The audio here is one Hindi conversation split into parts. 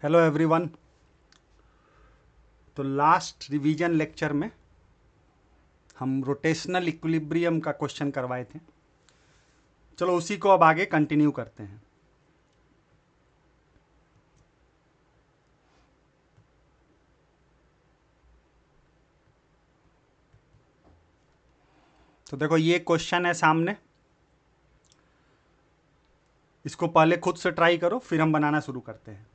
Hello everyone. तो लास्ट रिवीजन लेक्चर में हम रोटेशनल इक्विलिब्रियम का क्वेश्चन करवाए थे। चलो उसी को अब आगे कंटिन्यू करते हैं। तो देखो ये क्वेश्चन है सामने, इसको पहले खुद से ट्राई करो फिर हम बनाना शुरू करते हैं।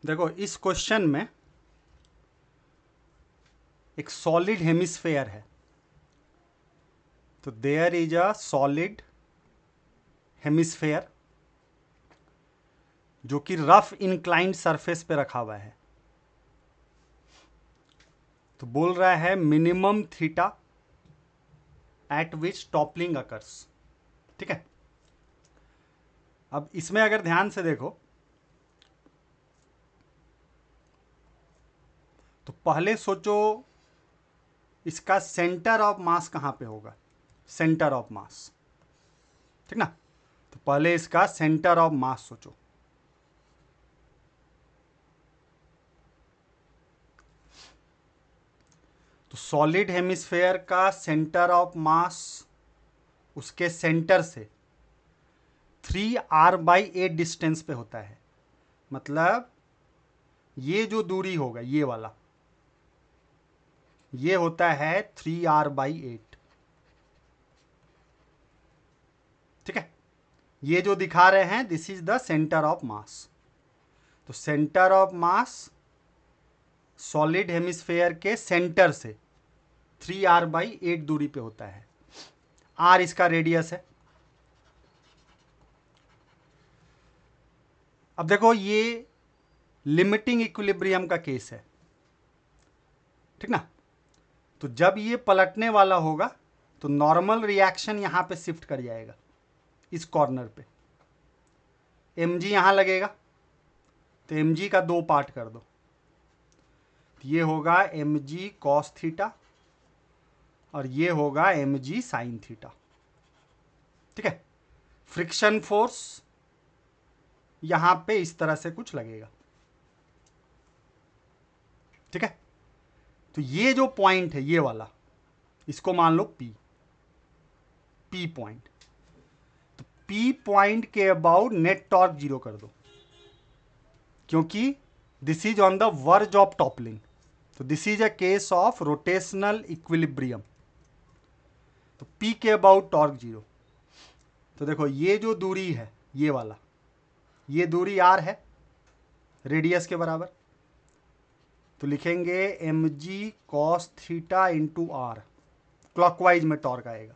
देखो इस क्वेश्चन में एक सॉलिड हेमिस्फेयर है। तो there is a solid hemisphere जो कि रफ इंक्लाइंड सरफेस पे रखा हुआ है। तो बोल रहा है मिनिमम थीटा एट विच टॉपलिंग अकर्स। ठीक है, अब इसमें अगर ध्यान से देखो तो पहले सोचो इसका सेंटर ऑफ मास कहां पे होगा। सेंटर ऑफ मास, ठीक ना। तो पहले इसका सेंटर ऑफ मास सोचो। तो सॉलिड हेमिस्फेयर का सेंटर ऑफ मास उसके सेंटर से 3r/8 डिस्टेंस पे होता है। मतलब ये जो दूरी होगा ये वाला, ये होता है 3r/8। ठीक है, ये जो दिखा रहे हैं this is the centre of mass. तो centre of mass solid hemisphere के सेंटर से 3r/8 दूरी पे होता है। r इसका रेडियस है। अब देखो ये लिमिटिंग इक्विलिब्रियम का केस है, ठीक ना। तो जब ये पलटने वाला होगा तो नॉर्मल रिएक्शन यहां पे शिफ्ट कर जाएगा इस कॉर्नर पे। mg यहां लगेगा तो mg का 2 पार्ट कर दो। तो ये होगा mg cos थीटा और ये होगा mg sin थीटा। ठीक है, फ्रिक्शन फोर्स यहां पे इस तरह से कुछ लगेगा। ठीक है, तो ये जो पॉइंट है ये वाला, इसको मान लो P पॉइंट। तो P पॉइंट के अबाउट नेट टॉर्क 0 कर दो, क्योंकि this is on the verge of toppling. तो this is a case of rotational equilibrium. तो P के अबाउट टॉर्क 0। तो देखो ये जो दूरी है ये वाला, ये दूरी r है रेडियस के बराबर। तो लिखेंगे mg cos theta into r, clockwise में टॉर्क आएगा,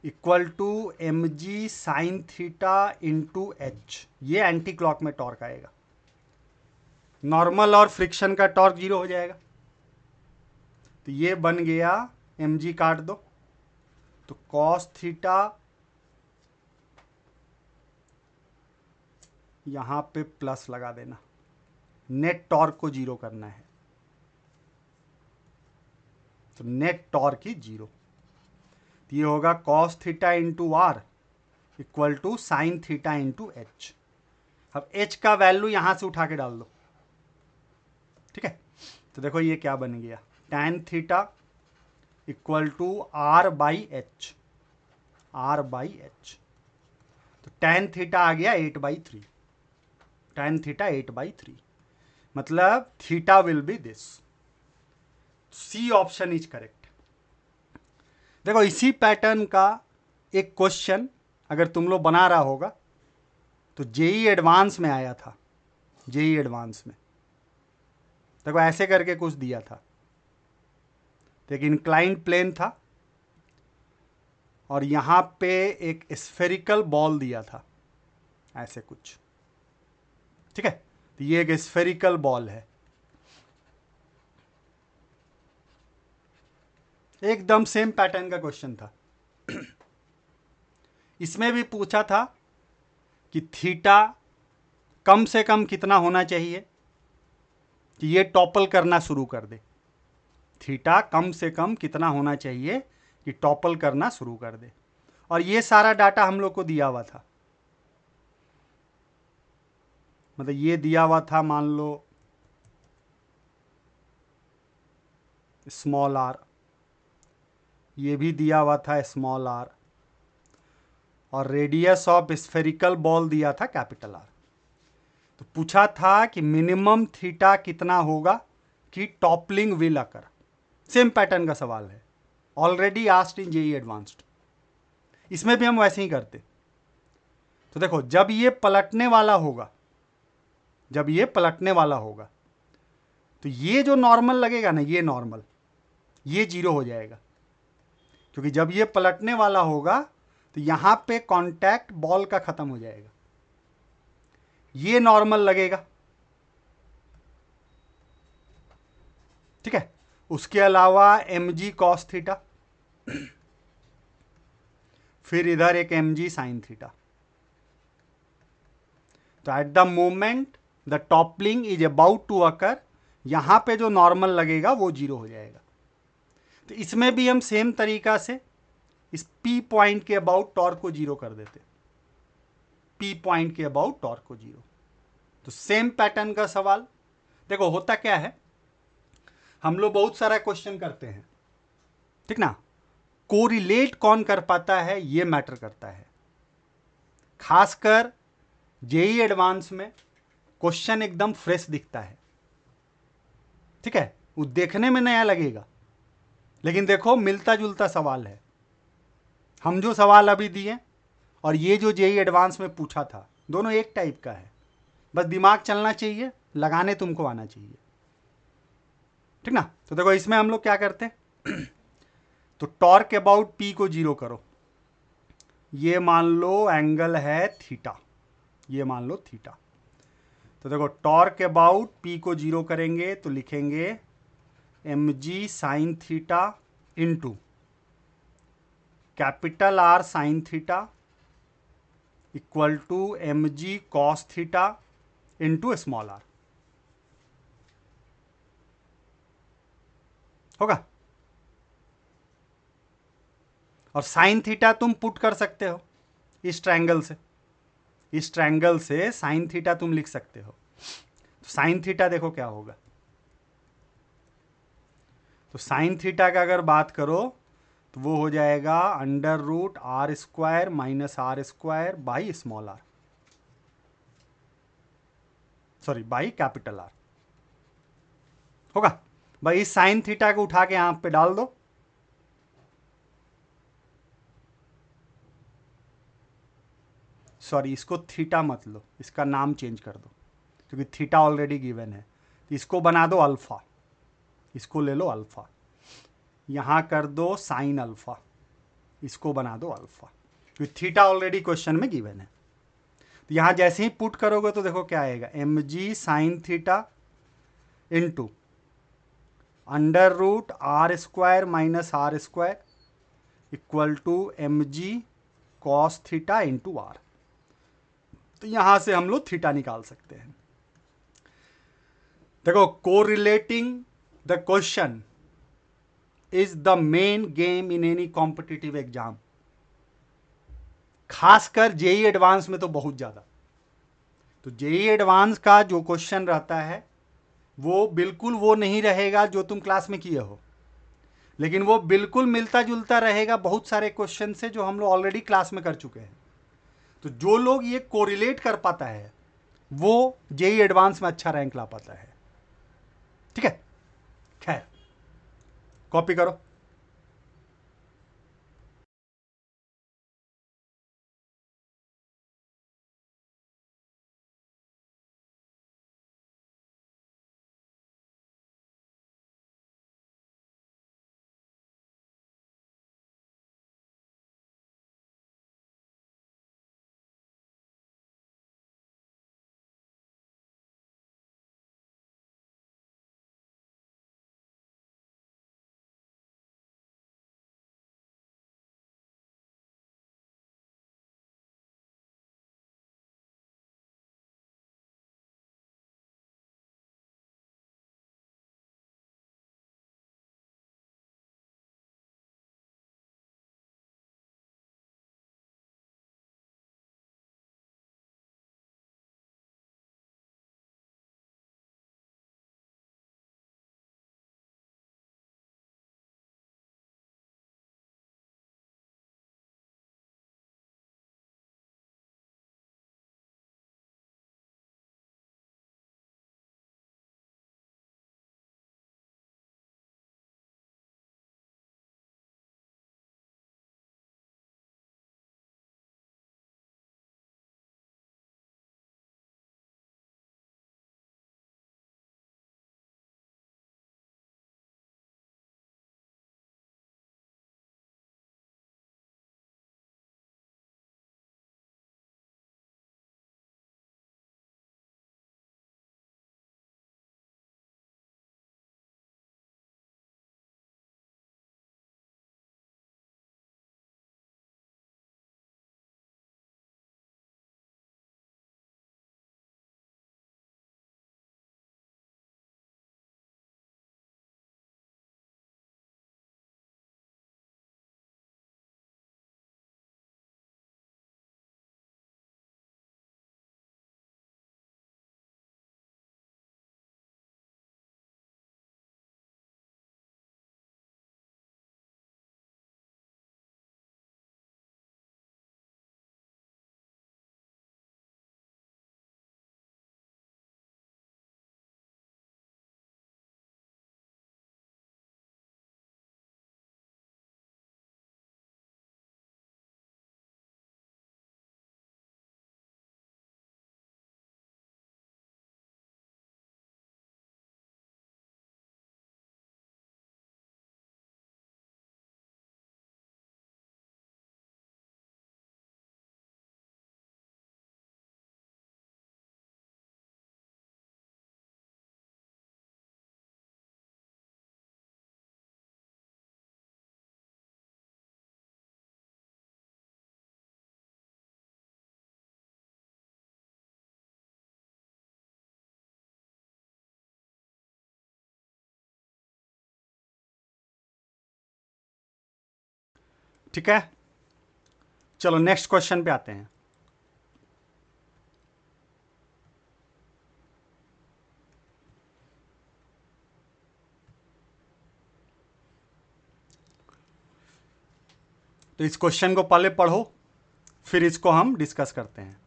equal to mg sine theta into h, ये एंटी क्लॉक में टॉर्क आएगा। नॉर्मल और फ्रिक्शन का टॉर्क 0 हो जाएगा। तो ये बन गया, mg काट दो तो cos थीटा यहां पे प्लस लगा देना, नेट टॉर्क को 0 करना है। तो नेट टॉर्क ही 0। तो ये होगा cos theta into R equal to sine theta into H. अब h का वैल्यू यहां से उठा के डाल दो। ठीक है, तो देखो ये क्या बन गया, tan theta equal to R by H, R by H. तो tan थीटा आ गया 8/3, tan थीटा 8/3, मतलब theta will be this. C option is correct. देखो इसी पैटर्न का एक क्वेश्चन अगर तुम लोग बना रहा होगा तो जेई एडवांस में आया था, जेई एडवांस में देखो ऐसे करके कुछ दिया था, तो एक इंक्लाइंड प्लेन था और यहां पे एक स्फेरिकल बॉल दिया था ऐसे कुछ, ठीक है। तो ये एक स्फेरिकल बॉल है, एकदम सेम पैटर्न का क्वेश्चन था। इसमें भी पूछा था कि थीटा कम से कम कितना होना चाहिए कि ये टॉपल करना शुरू कर दे, थीटा कम से कम कितना होना चाहिए कि टॉपल करना शुरू कर दे। और ये सारा डाटा हम लोग को दिया हुआ था, मतलब ये दिया हुआ था, मान लो स्मॉल आर, ये भी दिया हुआ था स्मॉल आर, और रेडियस ऑफ स्फेरिकल बॉल दिया था कैपिटल आर। तो पूछा था कि मिनिमम थीटा कितना होगा कि toppling will occur. Same pattern का सवाल है, already asked in JEE advanced. इसमें भी हम वैसे ही करते। तो देखो जब ये पलटने वाला होगा, जब ये पलटने वाला होगा तो ये जो नॉर्मल लगेगा ना, ये नॉर्मल, ये जीरो हो जाएगा, क्योंकि जब ये पलटने वाला होगा तो यहां पे कांटेक्ट बॉल का खत्म हो जाएगा, ये नॉर्मल लगेगा, ठीक है। उसके अलावा mg cos थीटा, फिर इधर एक mg sin थीटा। तो at the moment the toppling is about to occur, यहां पे जो नॉर्मल लगेगा वो जीरो हो जाएगा। तो इसमें भी हम सेम तरीका से इस P पॉइंट के अबाउट टॉर्क को जीरो कर देते, P पॉइंट के अबाउट टॉर्क को जीरो। तो सेम पैटर्न का सवाल। देखो होता क्या है, हम लोग बहुत सारा क्वेश्चन करते हैं, ठीक ना, कोरिलेट कौन कर पाता है ये मैटर करता है। खासकर जेईई एडवांस में क्वेश्चन एकदम फ्रेश दिखता है, ठीक है, वो देखने में नया लगेगा, लेकिन देखो मिलता जुलता सवाल है। हम जो सवाल अभी दिए और ये जो जेईई एडवांस में पूछा था, दोनों एक टाइप का है, बस दिमाग चलना चाहिए, लगाने तुमको आना चाहिए, ठीक ना। तो देखो इसमें हम लोग क्या करते हैं तो टॉर्क अबाउट पी को जीरो करो, ये मान लो एंगल है थीटा, ये मान लो थीटा। तो देखो टॉर्क अबाउट पी को जीरो करेंगे तो लिखेंगे mg sine theta into capital R sine theta equal to mg cos theta into small R, होगा। और साइन थीटा तुम पुट कर सकते हो इस ट्रायंगल से, इस ट्रायंगल से साइन थीटा तुम लिख सकते हो। तो साइन थीटा देखो क्या होगा, तो साइन थीटा का अगर बात करो तो वो हो जाएगा √r² minus r² by small R, sorry by capital R, होगा। भाई इस साइन थीटा को उठा के यहां पे डाल दो, सॉरी इसको थीटा मत लो, इसका नाम चेंज कर दो, क्योंकि थीटा ऑलरेडी गिवन है। तो इसको बना दो अल्फा, इसको ले लो अल्फा, यहां कर दो साइन अल्फा, इसको बना दो अल्फा, क्योंकि थीटा ऑलरेडी क्वेश्चन में गिवन है। तो यहां जैसे ही पुट करोगे तो देखो क्या आएगा, mg sine theta into √r² minus r² equal to mg cos theta into R. तो यहां से हम लोग थीटा निकाल सकते हैं। देखो correlating the question is the main game in any competitive exam, खासकर जेईई एडवांस में तो बहुत ज्यादा। तो जेईई एडवांस का जो क्वेश्चन रहता है वो बिल्कुल वो नहीं रहेगा जो तुम क्लास में किए हो, लेकिन वो बिल्कुल मिलता जुलता रहेगा बहुत सारे क्वेश्चन से जो हम लोग ऑलरेडी क्लास में कर चुके हैं। तो जो लोग ये कोरिलेट कर पाता है वो जेई एडवांस में अच्छा रैंक ला पाता है। ठीक है, खैर कॉपी करो। ठीक है, चलो नेक्स्ट क्वेश्चन पे आते हैं। तो इस क्वेश्चन को पहले पढ़ो, फिर इसको हम डिस्कस करते हैं।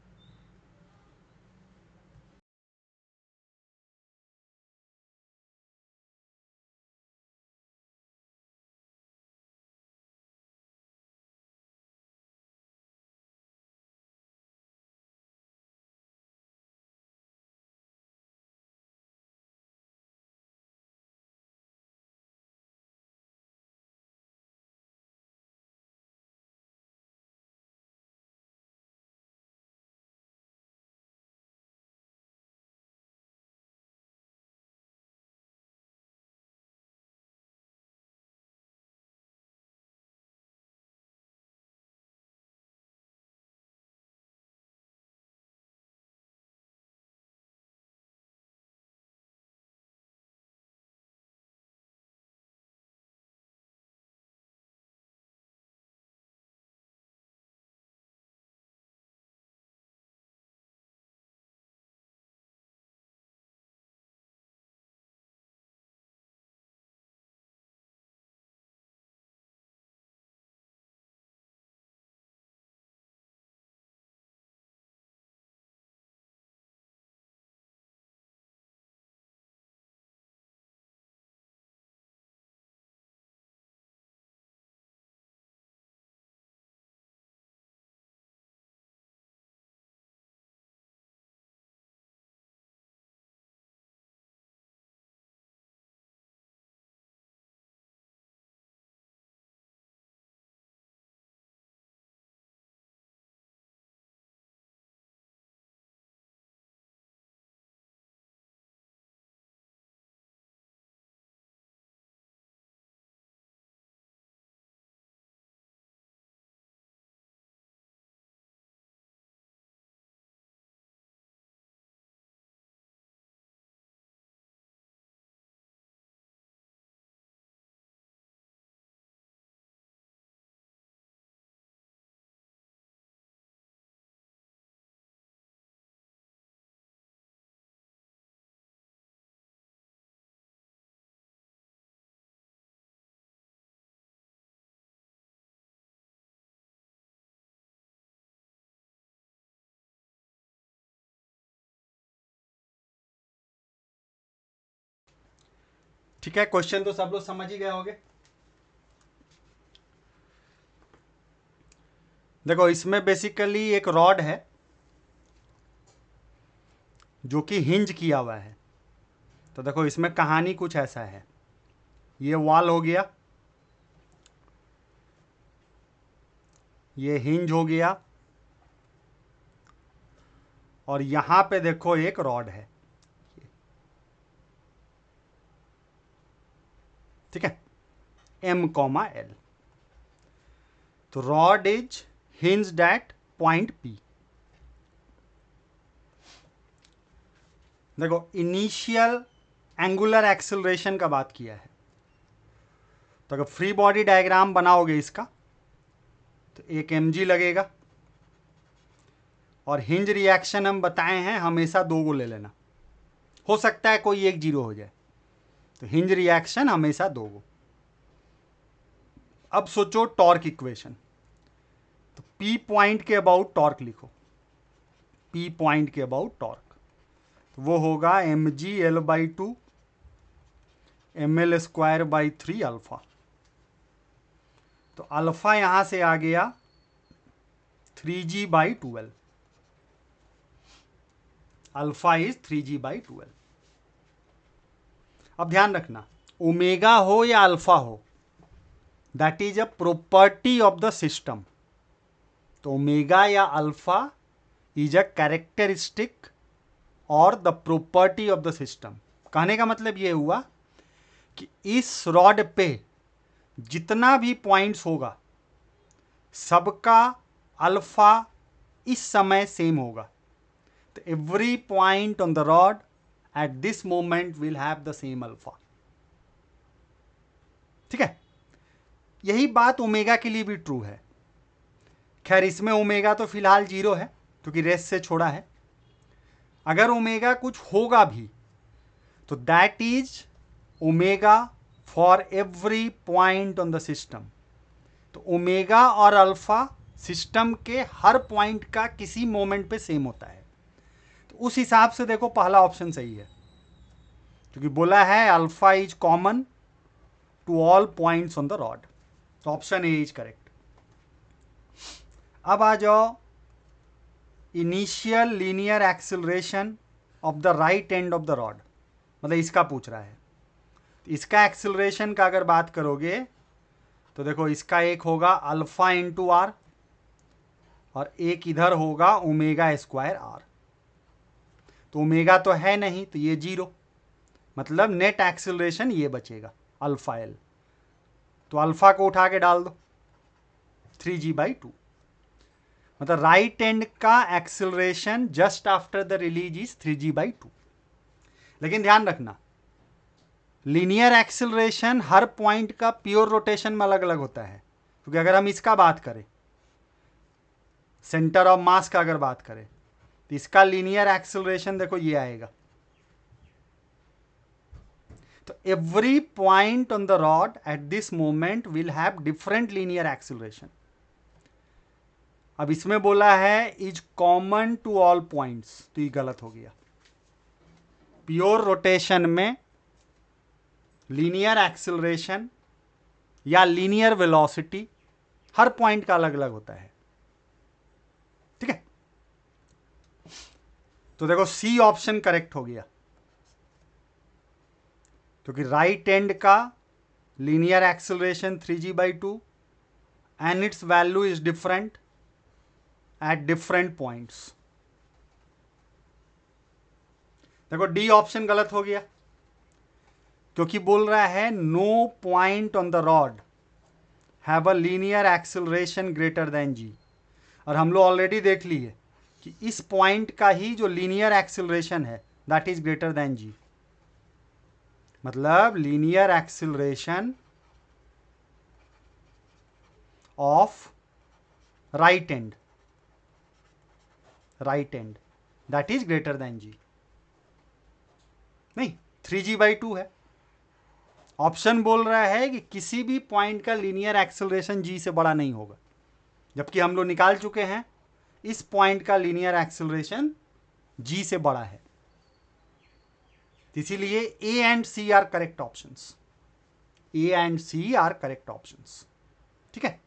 ठीक है, क्वेश्चन तो सब लोग समझ ही गए होंगे। देखो इसमें बेसिकली एक रॉड है जो कि हिंज किया हुआ है। तो देखो इसमें कहानी कुछ ऐसा है, ये वॉल हो गया, ये हिंज हो गया, और यहां पे देखो एक रॉड है, ठीक है, M, L। तो rod is hinged at point P। देखो इनिशियल एंगुलर एक्सेलरेशन का बात किया है। तो अगर फ्री बॉडी डायग्राम बनाओगे इसका, तो एक mg लगेगा, और हिंज रिएक्शन हम बताए हैं हमेशा 2 को ले लेना, हो सकता है कोई एक 0 हो जाए। तो हिंज रिएक्शन हमेशा 2 को। अब सोचो टॉर्क इक्वेशन, तो P पॉइंट के अबाउट टॉर्क लिखो, P पॉइंट के अबाउट टॉर्क, तो वो होगा mg L/2 mL² 3 α। तो अल्फा यहां से आ गया 3g/12, अल्फा इज 3g/12। अब ध्यान रखना, ओमेगा हो या अल्फा हो, that is a property of the system. तो ओमेगा या अल्फा इज अ कैरेक्टरिस्टिक और the property of the system. कहने का मतलब यह हुआ कि इस रॉड पे जितना भी पॉइंट्स होगा सबका अल्फा इस समय सेम होगा। तो every point on the rod at this moment will have the same alpha. ठीक है, यही बात ओमेगा के लिए भी ट्रू है। खैर इसमें ओमेगा तो फिलहाल 0 है क्योंकि रेस से छोड़ा है। अगर ओमेगा कुछ होगा भी तो that is omega for every point on the system. तो ओमेगा और अल्फा सिस्टम के हर पॉइंट का किसी मोमेंट पे सेम होता है। तो उस हिसाब से देखो पहला ऑप्शन सही है, क्योंकि बोला है alpha is common to all points on the rod. तो ऑप्शन ए इज करेक्ट। अब आ जाओ initial linear acceleration of the right end of the rod, मतलब इसका पूछ रहा है। इसका एक्सिलरेशन का अगर बात करोगे तो देखो इसका एक होगा अल्फा इंटू आर और एक इधर होगा ओमेगा² आर। तो ओमेगा तो है नहीं तो ये 0, मतलब नेट एक्सिलरेशन ये बचेगा अल्फा एल। तो अल्फा को उठा के डाल दो 3g/2, मतलब राइट एंड का acceleration just after the release is 3g/2। लेकिन ध्यान रखना लीनियर एक्सिलरेशन हर पॉइंट का प्योर रोटेशन में अलग अलग होता है। क्योंकि अगर हम इसका बात करें, सेंटर ऑफ मास का अगर बात करें, तो इसका लीनियर एक्सिलरेशन देखो ये आएगा। तो every point on the rod at this moment will have different linear acceleration. अब इसमें बोला है is common to all points, तो ये गलत हो गया। प्योर रोटेशन में लीनियर एक्सिलरेशन या लीनियर वेलोसिटी हर पॉइंट का अलग अलग होता है। ठीक है, तो देखो सी ऑप्शन करेक्ट हो गया, क्योंकि राइट एंड का linear acceleration 3g/2 and its value is different at different points. देखो डी ऑप्शन गलत हो गया, क्योंकि बोल रहा है no point on the rod have a linear acceleration greater than g. और हम लोग ऑलरेडी देख लिए कि इस पॉइंट का ही जो लीनियर एक्सिलरेशन है that is greater than g. मतलब linear acceleration of right end that is greater than g. नहीं 3g/2 है। ऑप्शन बोल रहा है कि किसी भी पॉइंट का लीनियर एक्सिलरेशन जी से बड़ा नहीं होगा, जबकि हम लोग निकाल चुके हैं इस पॉइंट का लीनियर एक्सिलरेशन जी से बड़ा है। इसीलिए A and C are correct options, A and C are correct options. ठीक है,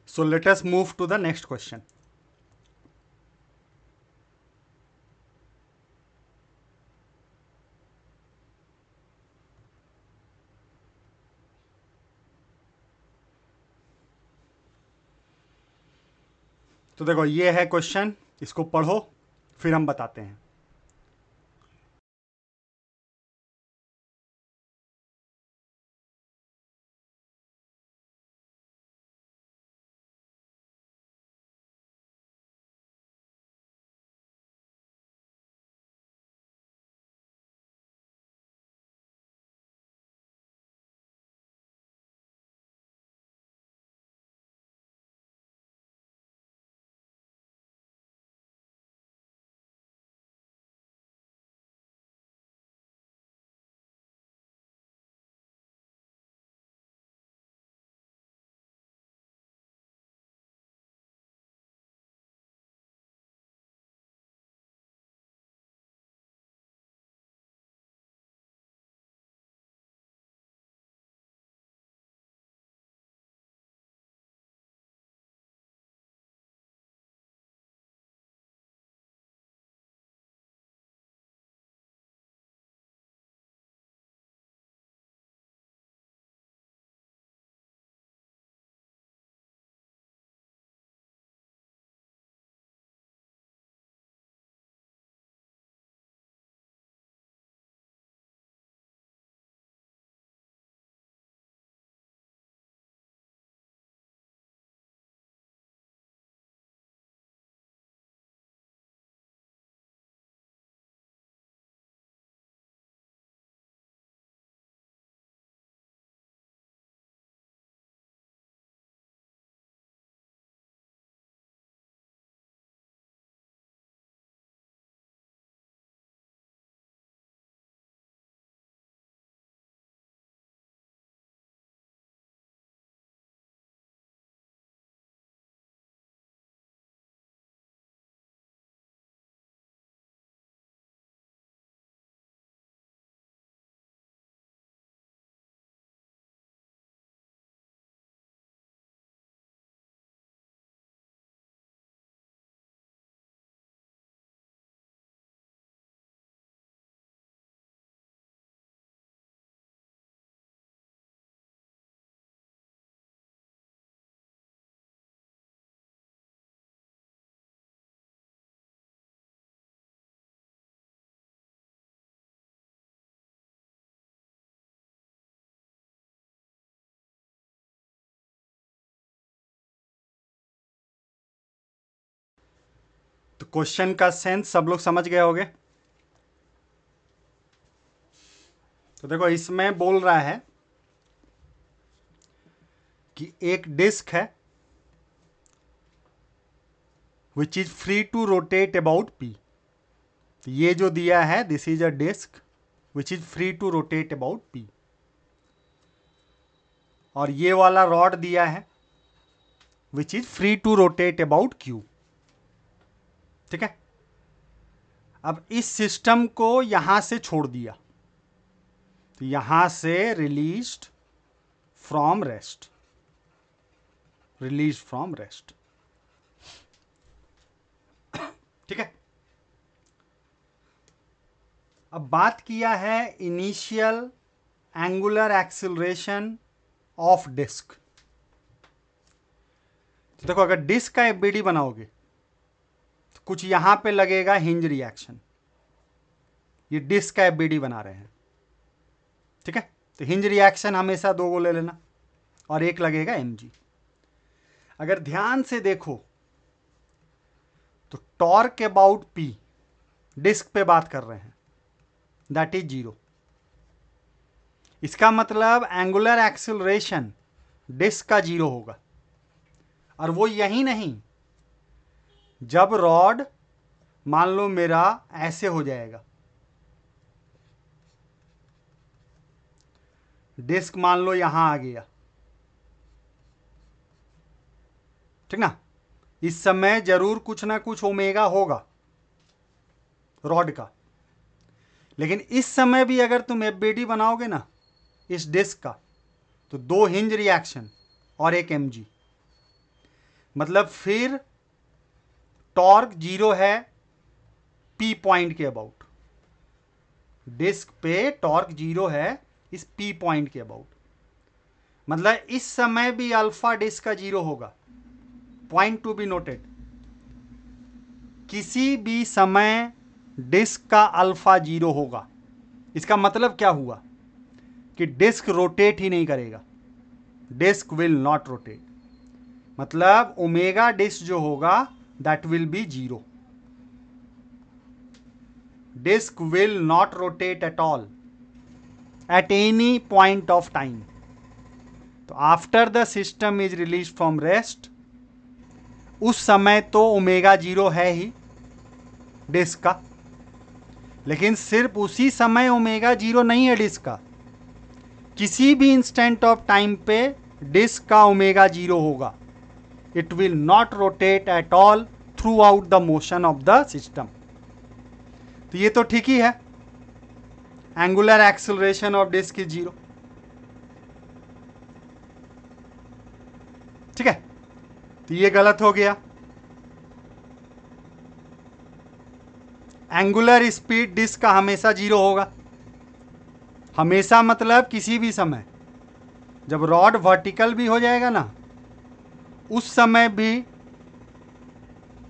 so let us move to the next question. तो देखो ये है क्वेश्चन, इसको पढ़ो फिर हम बताते हैं। क्वेश्चन का सेंस सब लोग समझ गए होंगे। तो देखो इसमें बोल रहा है कि एक डिस्क है which is free to rotate about P. ये जो दिया है this is a disc which is free to rotate about P, और ये वाला रॉड दिया है which is free to rotate about Q. ठीक है, अब इस सिस्टम को यहां से छोड़ दिया, तो यहां से released from rest, release from rest. ठीक है, अब बात किया है initial angular acceleration of disc. तो देखो अगर डिस्क का एफबीडी बनाओगे तो कुछ यहां पे लगेगा हिंज रिएक्शन, ये डिस्क का एफबीडी बना रहे हैं। ठीक है, तो हिंज रिएक्शन हमेशा 2 को ले लेना और एक लगेगा mg। अगर ध्यान से देखो तो टॉर्क अबाउट p डिस्क पे बात कर रहे हैं, दैट इज 0। इसका मतलब एंगुलर एक्सिलरेशन डिस्क का 0 होगा। और वो यही नहीं, जब रॉड मान लो मेरा ऐसे हो जाएगा, डिस्क मान लो यहां आ गया, ठीक ना, इस समय जरूर कुछ ना कुछ ओमेगा होगा रॉड का, लेकिन इस समय भी अगर तुम एफबीडी बनाओगे ना इस डिस्क का, तो 2 हिंज रिएक्शन और एक mg, मतलब फिर टॉर्क 0 है p पॉइंट के अबाउट। डिस्क पे टॉर्क 0 है इस p पॉइंट के अबाउट, मतलब इस समय भी अल्फा डिस्क का 0 होगा। पॉइंट टू बी नोटेड, किसी भी समय डिस्क का अल्फा 0 होगा। इसका मतलब क्या हुआ कि डिस्क रोटेट ही नहीं करेगा, डिस्क विल नॉट रोटेट, मतलब ओमेगा डिस्क जो होगा that will be 0। Disc will not rotate at all at any point of time. तो after the system is release from rest, उस समय तो ओमेगा 0 है ही डिस्क का, लेकिन सिर्फ उसी समय ओमेगा 0 नहीं है डिस्क का, किसी भी इंस्टेंट ऑफ टाइम पे डिस्क का ओमेगा 0 होगा। It will not rotate at all throughout the motion of the system. तो ये तो ठीक ही है, angular acceleration of disc is 0। ठीक है, तो ये गलत हो गया। एंगुलर स्पीड डिस्क का हमेशा 0 होगा, हमेशा मतलब किसी भी समय। जब रॉड वर्टिकल भी हो जाएगा ना, उस समय भी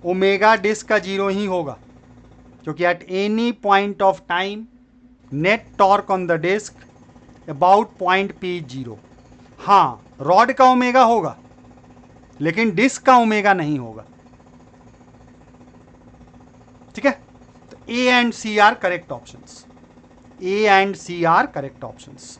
ओमेगा डिस्क का 0 ही होगा, क्योंकि at any point of time net torque on the disc about point p 0। हाँ, रॉड का ओमेगा होगा लेकिन डिस्क का ओमेगा नहीं होगा। ठीक है, तो A and C are correct options, A and C are correct options.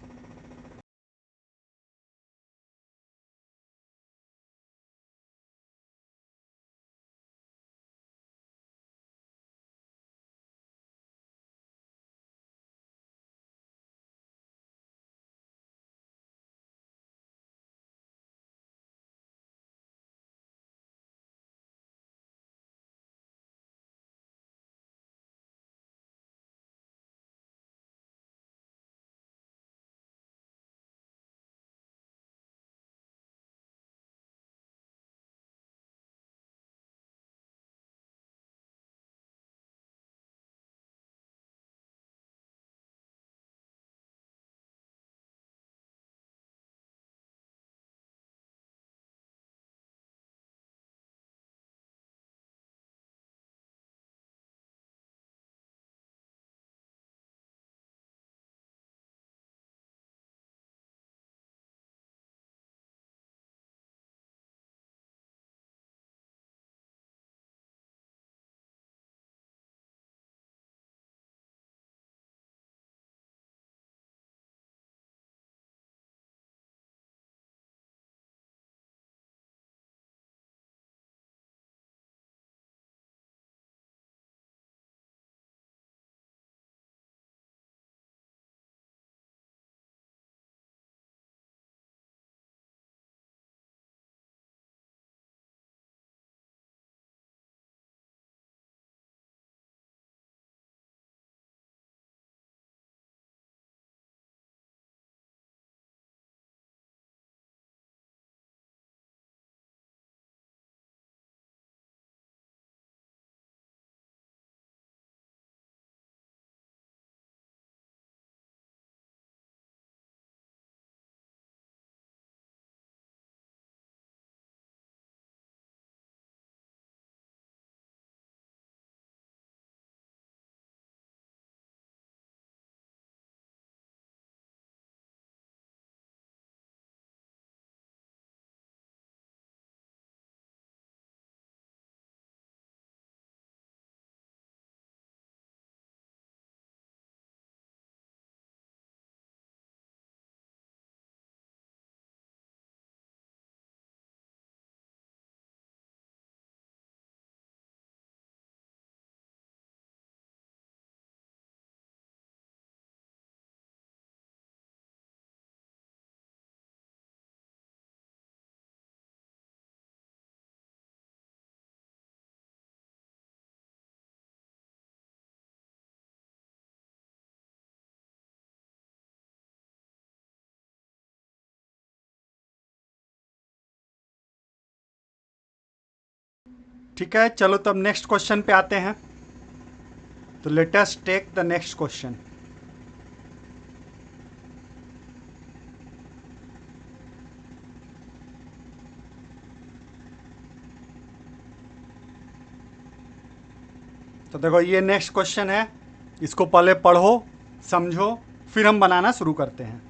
ठीक है, चलो तब नेक्स्ट क्वेश्चन पे आते हैं। तो let us take the next question. तो देखो ये नेक्स्ट क्वेश्चन है, इसको पहले पढ़ो, समझो, फिर हम बनाना शुरू करते हैं।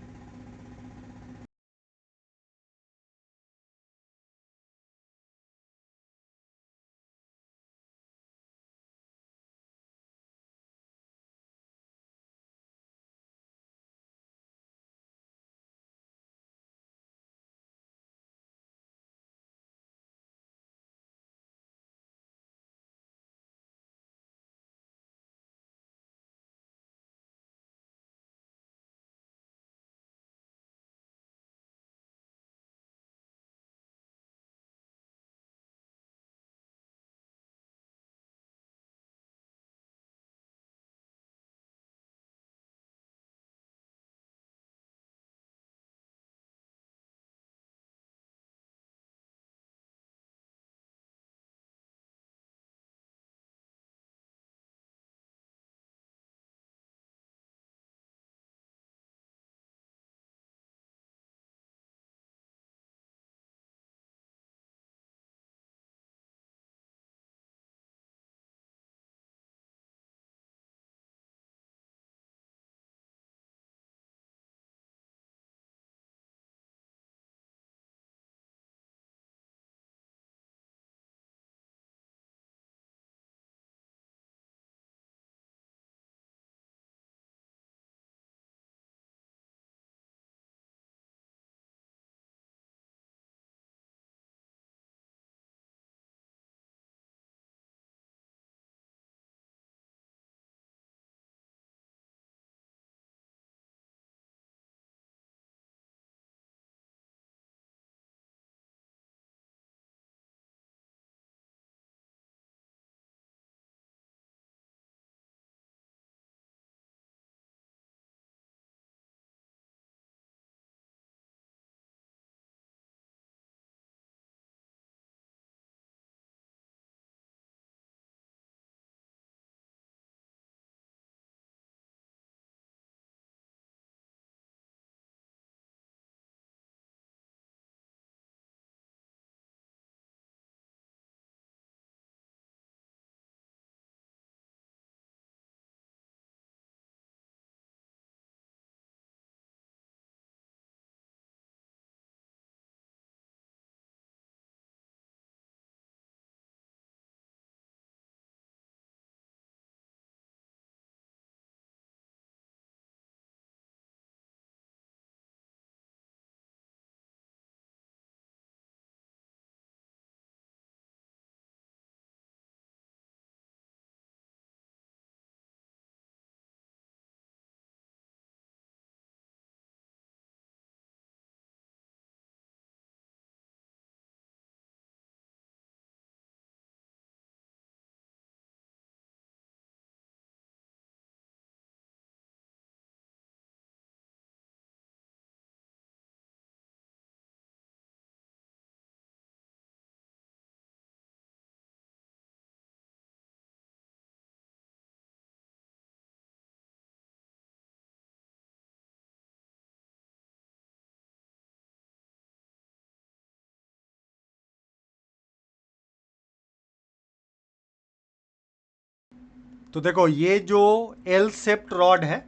तो देखो ये जो एल शेप्ड रॉड है,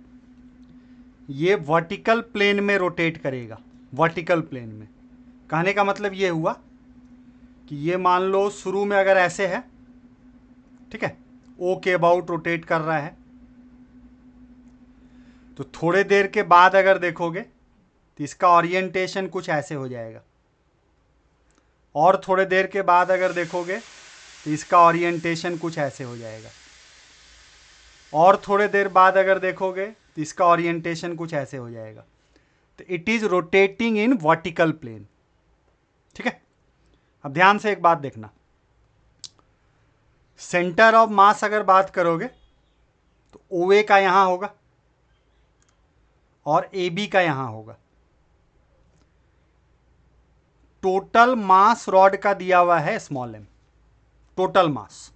ये वर्टिकल प्लेन में रोटेट करेगा। वर्टिकल प्लेन में कहने का मतलब ये हुआ कि ये मान लो शुरू में अगर ऐसे है, ठीक है, ओ के अबाउट रोटेट कर रहा है, तो थोड़े देर के बाद अगर देखोगे तो इसका ओरिएंटेशन कुछ ऐसे हो जाएगा, और थोड़े देर के बाद अगर देखोगे तो इसका ओरिएंटेशन कुछ ऐसे हो जाएगा, और थोड़े देर बाद अगर देखोगे तो इसका ओरिएंटेशन कुछ ऐसे हो जाएगा। तो it is rotating in vertical plane. ठीक है, अब ध्यान से एक बात देखना, सेंटर ऑफ मास अगर बात करोगे तो ओ ए का यहां होगा और ए बी का यहां होगा। टोटल मास रॉड का दिया हुआ है स्मॉल एम, टोटल मास,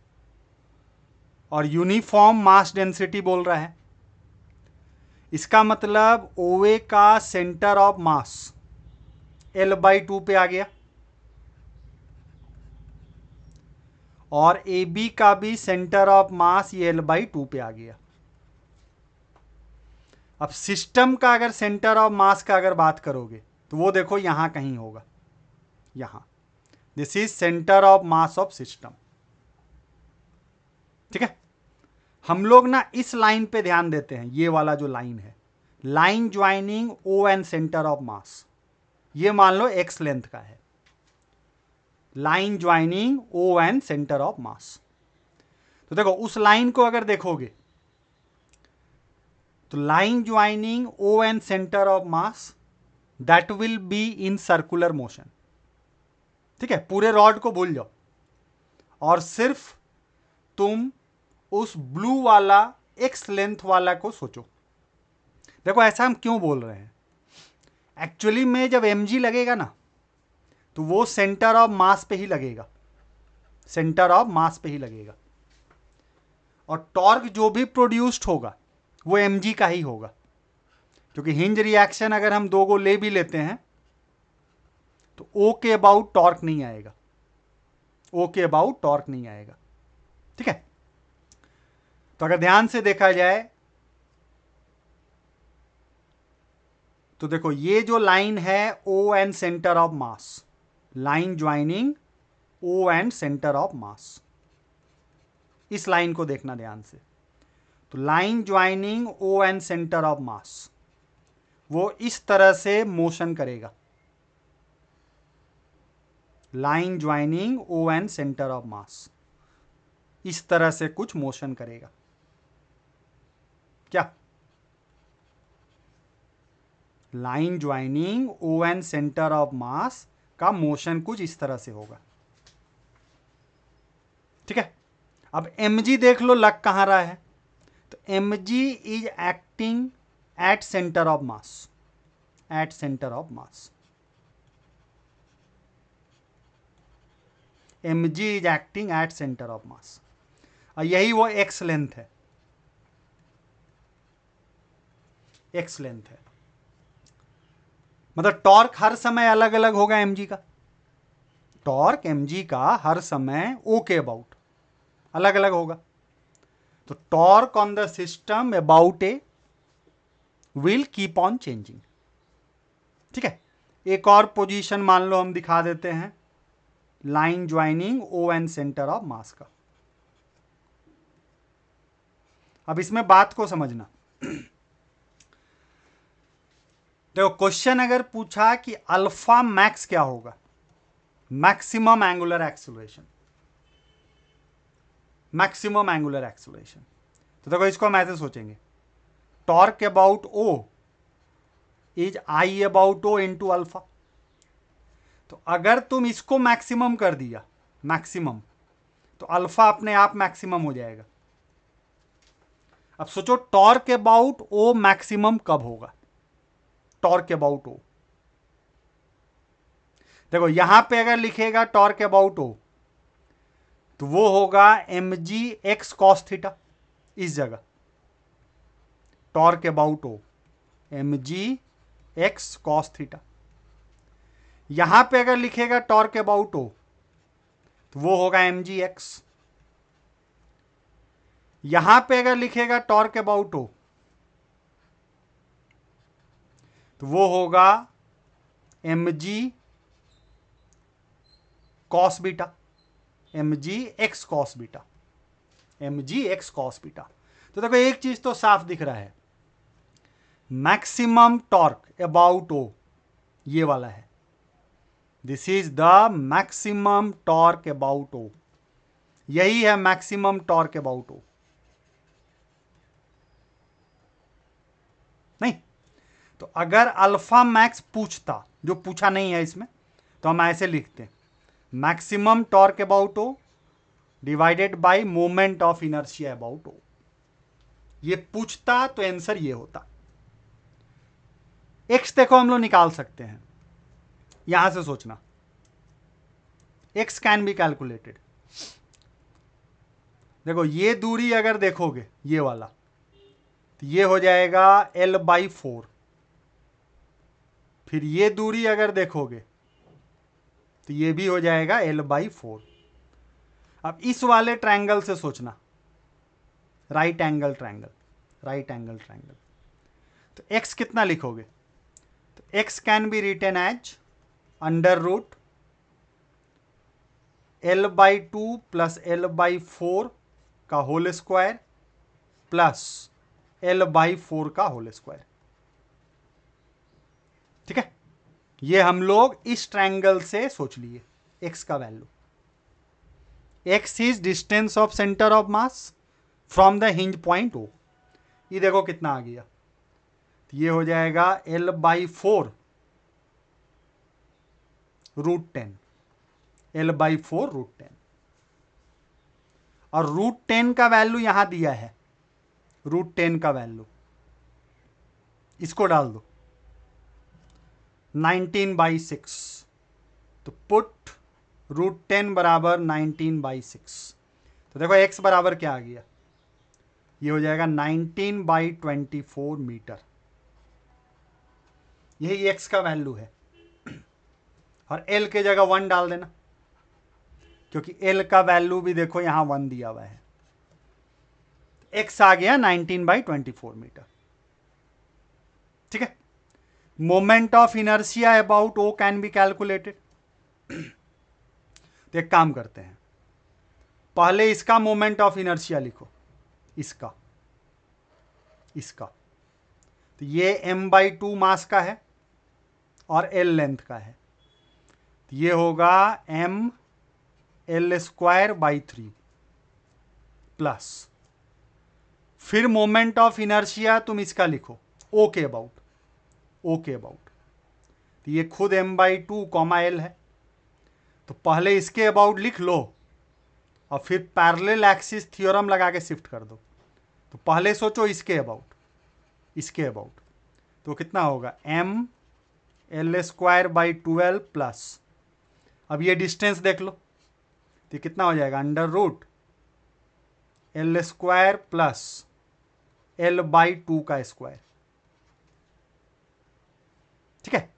और यूनिफॉर्म मास डेंसिटी बोल रहा है। इसका मतलब OA का सेंटर ऑफ मास L/2 पे आ गया, और AB का भी सेंटर ऑफ मास ये L/2 पे आ गया। अब सिस्टम का अगर सेंटर ऑफ मास का अगर बात करोगे तो वो देखो यहां कहीं होगा, यहां। This is centre of mass of system. ठीक है, हम लोग ना इस लाइन पे ध्यान देते हैं, ये वाला जो लाइन है, line joining O and centre of मास, ये मान लो x लेंथ का है, line joining O and centre of mass. तो देखो उस लाइन को अगर देखोगे तो line joining O and centre of mass that will be in circular motion. ठीक है, पूरे रॉड को भूल जाओ और सिर्फ तुम उस ब्लू वाला x लेंथ वाला को सोचो। देखो ऐसा हम क्यों बोल रहे हैं, एक्चुअली में जब mg लगेगा ना तो वो सेंटर ऑफ मास पे ही लगेगा, सेंटर ऑफ मास पे ही लगेगा, और टॉर्क जो भी प्रोड्यूस्ड होगा वो mg का ही होगा, क्योंकि हिंज रिएक्शन अगर हम दो को ले भी लेते हैं तो O के अबाउट टॉर्क नहीं आएगा, O के अबाउट टॉर्क नहीं आएगा। ठीक है, तो अगर ध्यान से देखा जाए तो देखो ये जो लाइन है O and centre of mass, line joining O and centre of मास, इस लाइन को देखना ध्यान से। तो line joining O and centre of मास वो इस तरह से मोशन करेगा, line joining O and centre of मास इस तरह से कुछ मोशन करेगा। क्या line joining O and centre of mass का मोशन कुछ इस तरह से होगा। ठीक है, अब mg देख लो लग कहां रहा है, तो mg is acting at centre of mass, at centre of mass, mg is acting at centre of मास, और यही वो x लेंथ है, x लेंथ है। मतलब टॉर्क हर समय अलग अलग होगा mg का, टॉर्क mg का हर समय O के अबाउट अलग अलग होगा। तो torque on the system about A will keep on changing. ठीक है, एक और पोजीशन मान लो हम दिखा देते हैं, line joining O and centre of mass का। अब इसमें बात को समझना, देखो क्वेश्चन अगर पूछा कि अल्फा मैक्स क्या होगा, maximum angular acceleration, maximum angular acceleration, तो देखो इसको हम ऐसे सोचेंगे, torque about O is I about O into alpha. तो अगर तुम इसको मैक्सिमम कर दिया, मैक्सिमम, तो अल्फा अपने आप मैक्सिमम हो जाएगा। अब सोचो टॉर्क अबाउट O मैक्सिमम कब होगा, टॉर्क अबाउट O, देखो यहां पे अगर लिखेगा टॉर्क अबाउट O तो वो होगा mg x cos थीटा, इस जगह torque about O mg x cos theta. यहां पे अगर लिखेगा टॉर्क अबाउट O तो वो होगा mg x, यहां पे अगर लिखेगा टॉर्क अबाउट O तो वो होगा mg cos beta, mg x cos beta, mg x cos beta. तो देखो एक चीज तो साफ दिख रहा है, मैक्सिमम टॉर्क अबाउट O ये वाला है, this is the maximum torque about O, यही है मैक्सिमम टॉर्क अबाउट O। नहीं तो अगर अल्फा मैक्स पूछता, जो पूछा नहीं है इसमें, तो हम ऐसे लिखते हैं, maximum torque about O divided by moment of inertia about O। ये पूछता तो आंसर ये होता। एक्स देखो हम लोग निकाल सकते हैं, यहां से सोचना, एक्स कैन बी कैलकुलेटेड। देखो ये दूरी अगर देखोगे ये वाला, तो ये हो जाएगा L/4। फिर ये दूरी अगर देखोगे तो ये भी हो जाएगा L/4। अब इस वाले ट्रायंगल से सोचना, right angle triangle, right angle triangle, तो x कितना लिखोगे? तो x can be written as √, L/2 plus L/4 का होल स्क्वायर प्लस L/4 का होल स्क्वायर। ठीक है, ये हम लोग इस ट्रायंगल से सोच लिए x का value. x is distance of centre of mass from the hinge point O। ये देखो कितना आ गया, तो ये हो जाएगा L/4 √10, L/4 √10। और √10 का वैल्यू यहां दिया है, √10 का वैल्यू इसको डाल दो 19/6। तो पुट √10 बराबर 19/6। तो देखो x बराबर क्या आ गया, ये हो जाएगा 19/24 मीटर। यही x का वैल्यू है। और l के जगह 1 डाल देना, क्योंकि l का वैल्यू भी देखो यहां 1 दिया हुआ है। x आ गया 19/24 मीटर। ठीक है, moment of inertia about O can be calculated. तो एक काम करते हैं, पहले इसका मोमेंट ऑफ इनर्शिया लिखो, इसका इसका तो ये m/2 मास का है और l लेंथ का है, तो ये होगा mL²/3 प्लस, फिर मोमेंट ऑफ इनर्शिया तुम इसका लिखो O के अबाउट, O के अबाउट, तो ये खुद m/2 L है, तो पहले इसके अबाउट लिख लो और फिर पैरेलल एक्सिस थ्योरम लगा के शिफ्ट कर दो। तो पहले सोचो इसके अबाउट, इसके अबाउट, तो कितना होगा mL²/12 प्लस, अब ये डिस्टेंस देख लो, तो कितना हो जाएगा √L² प्लस L/2 का स्क्वायर। ठीक है,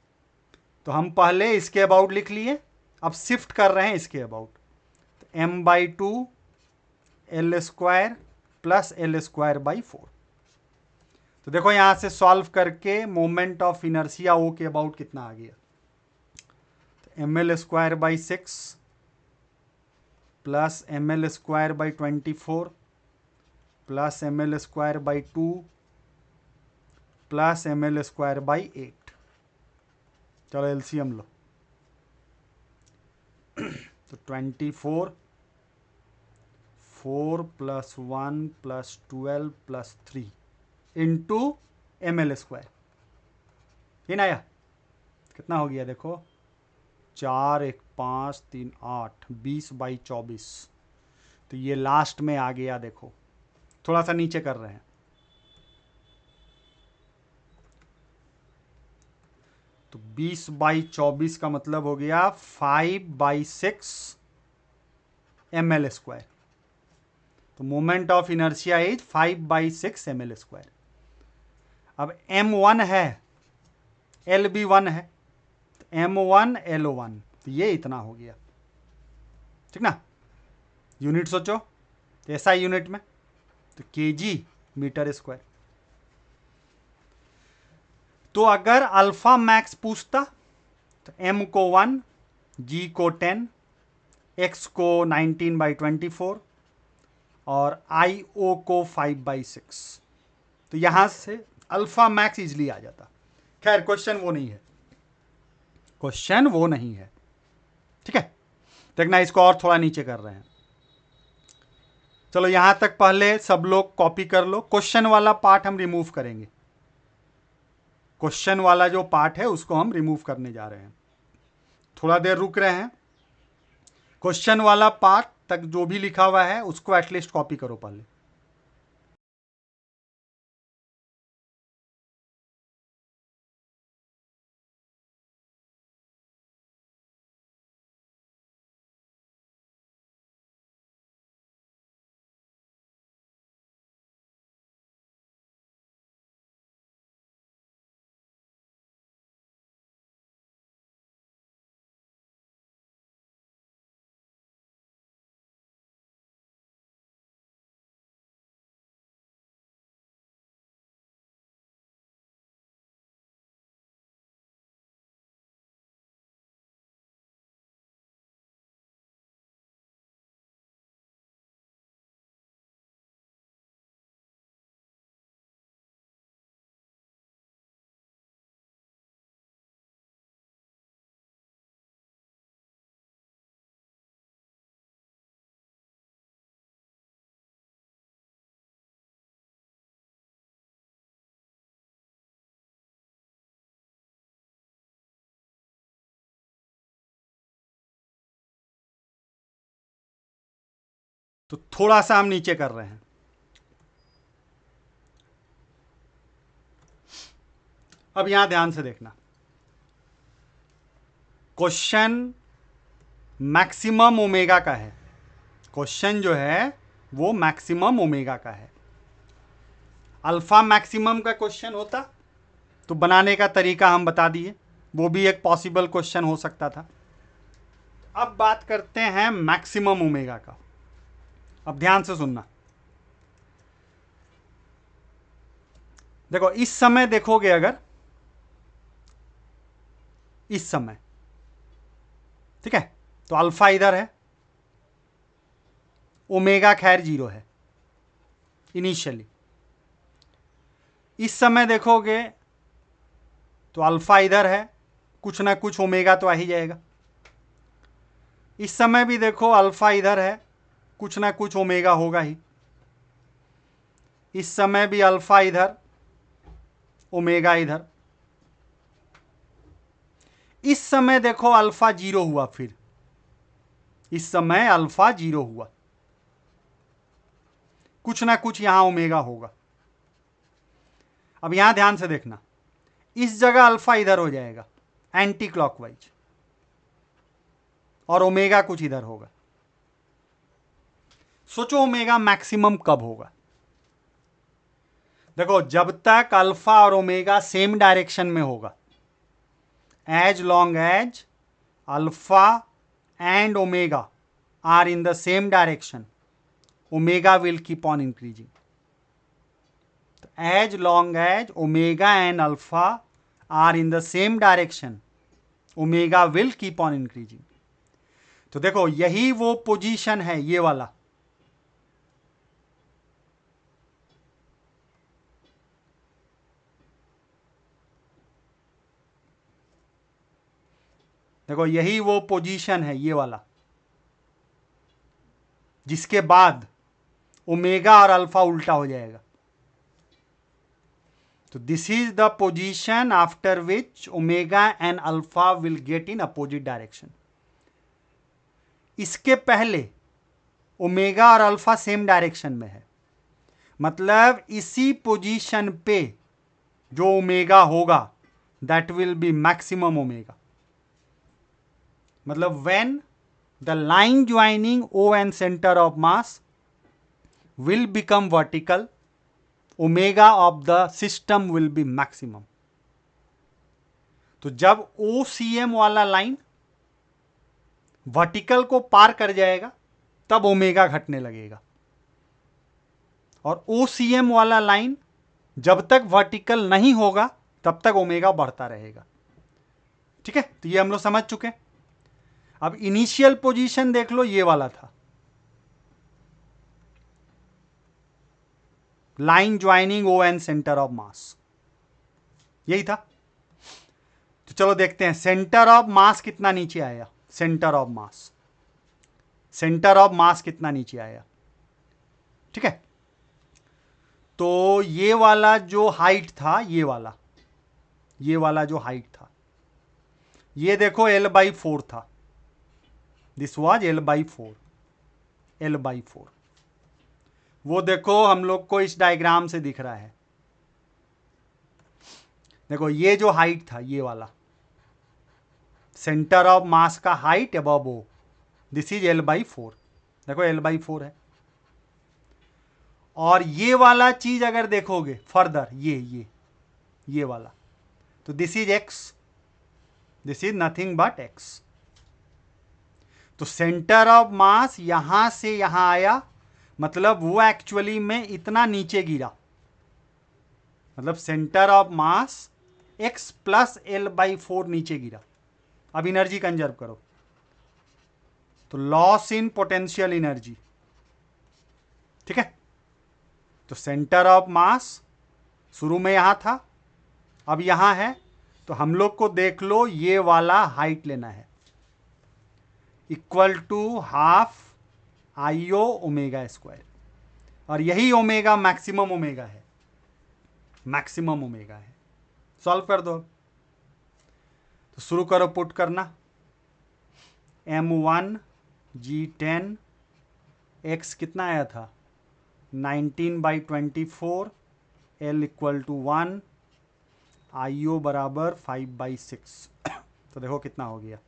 तो हम पहले इसके अबाउट लिख लिए, अब शिफ्ट कर रहे हैं इसके अबाउट, तो m/2 L² प्लस L²/4। तो देखो यहां से सॉल्व करके मोमेंट ऑफ इनर्शिया O के अबाउट कितना आ गया, तो mL²/6 plus mL²/24 plus mL²/2 plus mL²/8। चलो एलसीएम लो, तो 24 4 plus 1 plus 12 plus 3 into mL²। ये ना आया, कितना हो गया देखो, 4 1 5 3 8 20/24। तो ये लास्ट में आ गया, देखो थोड़ा सा नीचे कर रहे हैं, तो 20/24 का मतलब हो गया 5/6 mL²। तो moment of inertia is 5/6 mL²। अब m1 है, l भी 1 है, तो m1 L1, तो ये इतना हो गया। ठीक ना, यूनिट सोचो, तो ऐसा यूनिट में तो kg मीटर स्क्वायर। तो अगर अल्फा मैक्स पूछता तो m को 1, g को 10, x को 19/24 और IO को 5/6। तो यहां से अल्फा मैक्स इजली आ जाता। खैर क्वेश्चन वो नहीं है, क्वेश्चन वो नहीं है। ठीक है, देखना इसको और थोड़ा नीचे कर रहे हैं। चलो यहां तक पहले सब लोग कॉपी कर लो, क्वेश्चन वाला पार्ट हम रिमूव करेंगे, क्वेश्चन वाला जो पार्ट है उसको हम रिमूव करने जा रहे हैं। थोड़ा देर रुक रहे हैं, क्वेश्चन वाला पार्ट तक जो भी लिखा हुआ है उसको एटलीस्ट कॉपी करो पहले। तो थोड़ा सा हम नीचे कर रहे हैं। अब यहां ध्यान से देखना, क्वेश्चन मैक्सिमम ओमेगा का है। क्वेश्चन जो है वो मैक्सिमम ओमेगा का है। अल्फा मैक्सिमम का क्वेश्चन होता तो बनाने का तरीका हम बता दिए, वो भी एक पॉसिबल क्वेश्चन हो सकता था। अब बात करते हैं मैक्सिमम ओमेगा का। अब ध्यान से सुनना, देखो इस समय देखोगे, अगर इस समय, ठीक है, तो अल्फा इधर है, ओमेगा खैर 0 है इनिशियली। इस समय देखोगे तो अल्फा इधर है, कुछ ना कुछ ओमेगा तो आ ही जाएगा। इस समय भी देखो अल्फा इधर है, कुछ ना कुछ ओमेगा होगा ही। इस समय भी अल्फा इधर, ओमेगा इधर। इस समय देखो अल्फा 0 हुआ, फिर इस समय अल्फा 0 हुआ, कुछ ना कुछ यहां ओमेगा होगा। अब यहां ध्यान से देखना, इस जगह अल्फा इधर हो जाएगा एंटी क्लॉकवाइज, और ओमेगा कुछ इधर होगा। सोचो ओमेगा मैक्सिमम कब होगा? देखो जब तक अल्फा और ओमेगा सेम डायरेक्शन में होगा, as long as alpha and omega are in the same direction, omega will keep on increasing. As long as omega and alpha are in the same direction, omega will keep on increasing. तो देखो यही वो पोजीशन है, ये वाला। देखो यही वो पोजीशन है, ये वाला, जिसके बाद ओमेगा और अल्फा उल्टा हो जाएगा। तो this is the position after which omega and alpha will get in opposite direction. इसके पहले ओमेगा और अल्फा सेम डायरेक्शन में है, मतलब इसी पोजीशन पे जो ओमेगा होगा that will be maximum omega. मतलब when the line joining O and centre of mass will become vertical, omega of the system will be maximum. तो जब ओ सी एम वाला लाइन वर्टिकल को पार कर जाएगा तब ओमेगा घटने लगेगा, और ओ सी एम वाला लाइन जब तक वर्टिकल नहीं होगा तब तक ओमेगा बढ़ता रहेगा। ठीक है, तो ये हम लोग समझ चुके हैं। अब इनिशियल पोजीशन देख लो, ये वाला था, line joining O and centre of mass, यही था। तो चलो देखते हैं सेंटर ऑफ मास कितना नीचे आया। Centre of mass, centre of मास कितना नीचे आया, ठीक है। तो ये वाला जो हाइट था, ये वाला जो हाइट था, ये देखो L/4 था। This was L/4, L/4। वो देखो हम लोग को इस डायग्राम से दिख रहा है। देखो ये जो हाइट था, ये वाला सेंटर ऑफ मास का height above O, this is L/4। देखो L/4 है। और ये वाला चीज अगर देखोगे फर्दर, ये वाला, तो this is x, this is nothing but x। तो सेंटर ऑफ मास यहां से यहां आया, मतलब वो एक्चुअली में इतना नीचे गिरा, मतलब centre of mass x plus L/4 नीचे गिरा। अब एनर्जी कंजर्व करो, तो लॉस इन पोटेंशियल एनर्जी, ठीक है। तो सेंटर ऑफ मास शुरू में यहां था, अब यहां है, तो हम लोग को देख लो ये वाला हाइट लेना है, equal to half IO omega square, और यही ओमेगा मैक्सिमम ओमेगा है, मैक्सिमम ओमेगा है। सॉल्व कर दो, तो शुरू करो पुट करना, M1 G10 x कितना आया था 19/24, L इक्वल टू 1, IO बराबर 5/6। तो देखो कितना हो गया।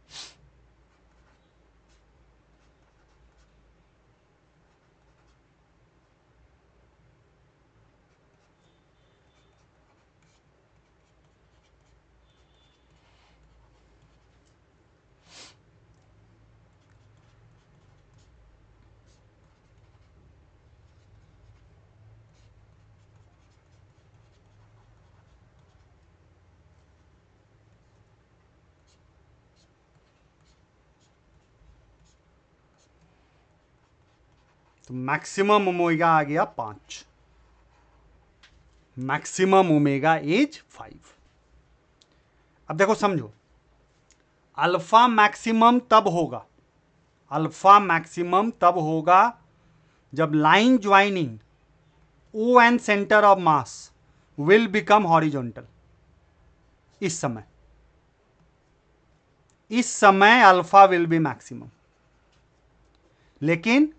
तो मैक्सिमम ओमेगा आ गया 5, मैक्सिमम ओमेगा इज 5। अब देखो समझो, अल्फा मैक्सिमम तब होगा, अल्फा मैक्सिमम तब होगा जब line joining O and centre of mass will become horizontal. इस समय अल्फा विल बी मैक्सिमम। लेकिन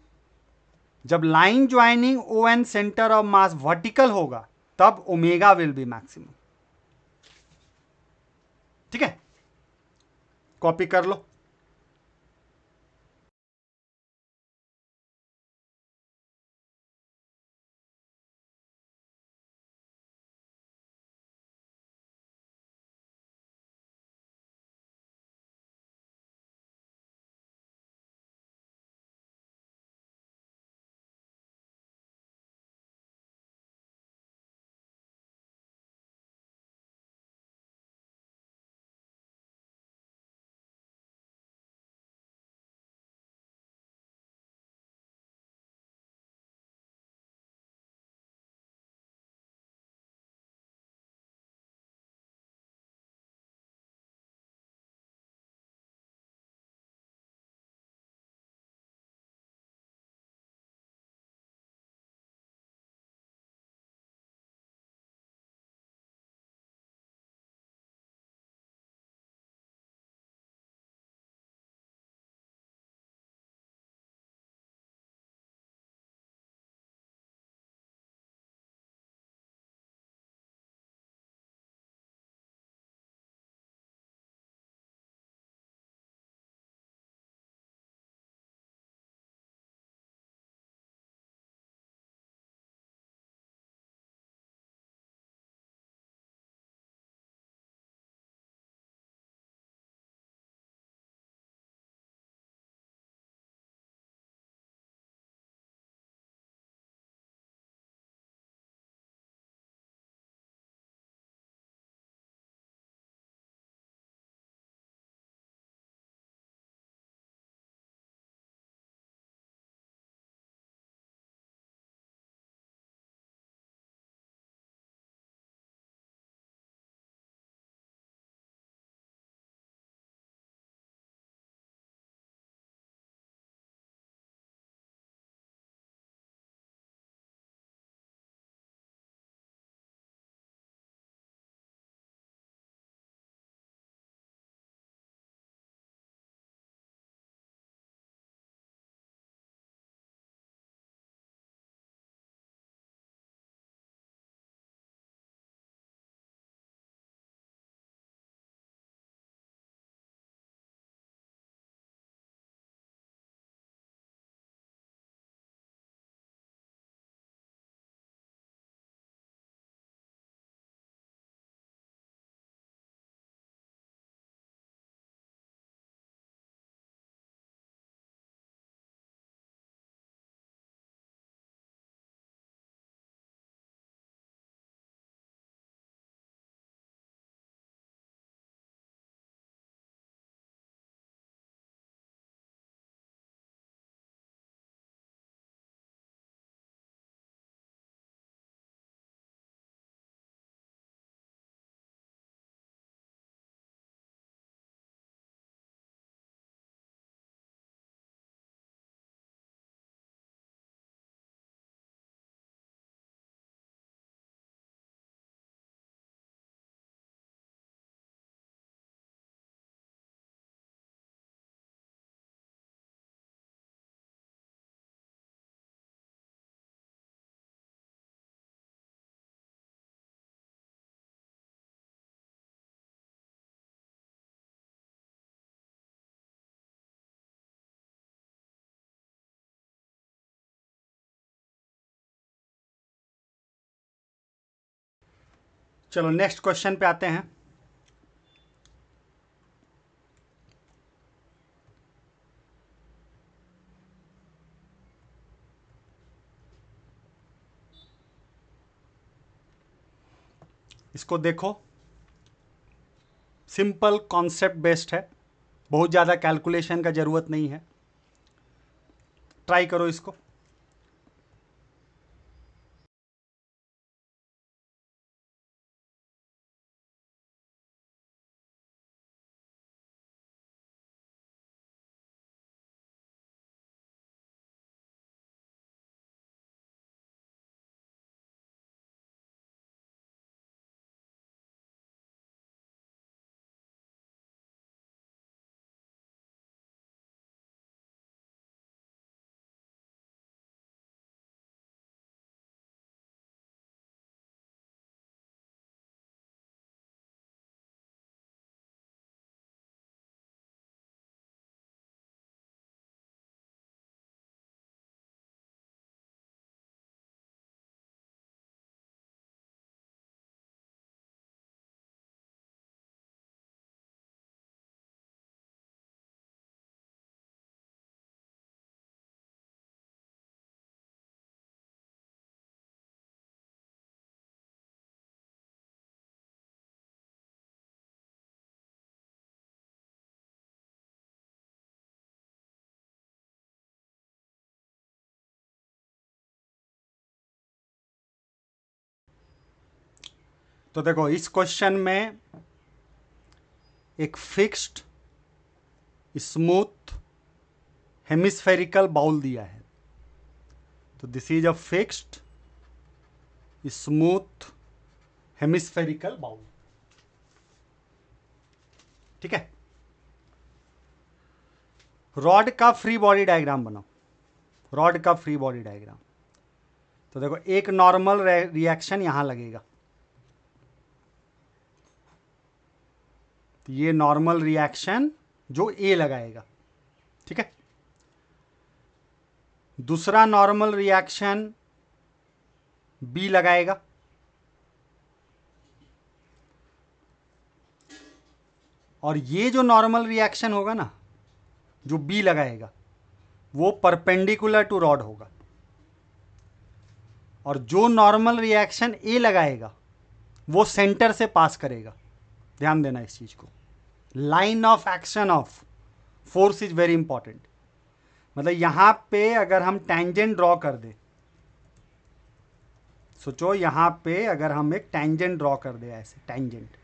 जब line joining O and centre of mass vertical होगा तब ओमेगा विल बी मैक्सिमम। ठीक है, कॉपी कर लो। चलो नेक्स्ट क्वेश्चन पे आते हैं। इसको देखो, सिंपल कॉन्सेप्ट बेस्ड है, बहुत ज़्यादा कैलकुलेशन का ज़रूरत नहीं है, ट्राई करो इसको। तो देखो इस क्वेश्चन में एक फिक्स्ड स्मूथ हेमिस्फेरिकल बाउल दिया है। तो this is a fixed smooth hemispherical bowl, ठीक है। रॉड का फ्री बॉडी डायग्राम बनाओ, रॉड का फ्री बॉडी डायग्राम। तो देखो एक नॉर्मल रिएक्शन यहां लगेगा, तो ये नॉर्मल रिएक्शन जो ए लगाएगा, ठीक है। दूसरा नॉर्मल रिएक्शन बी लगाएगा, और ये जो नॉर्मल रिएक्शन होगा ना, जो बी लगाएगा, वो परपेंडिकुलर टू रॉड होगा। और जो नॉर्मल रिएक्शन ए लगाएगा वो सेंटर से पास करेगा। ध्यान देना इस चीज को, line of action of force is very important. मतलब यहां पे अगर हम टेंजेंट ड्रॉ कर दे, सोचो यहां पे अगर हम एक टेंजेंट ड्रॉ कर दे, ऐसे टेंजेंट,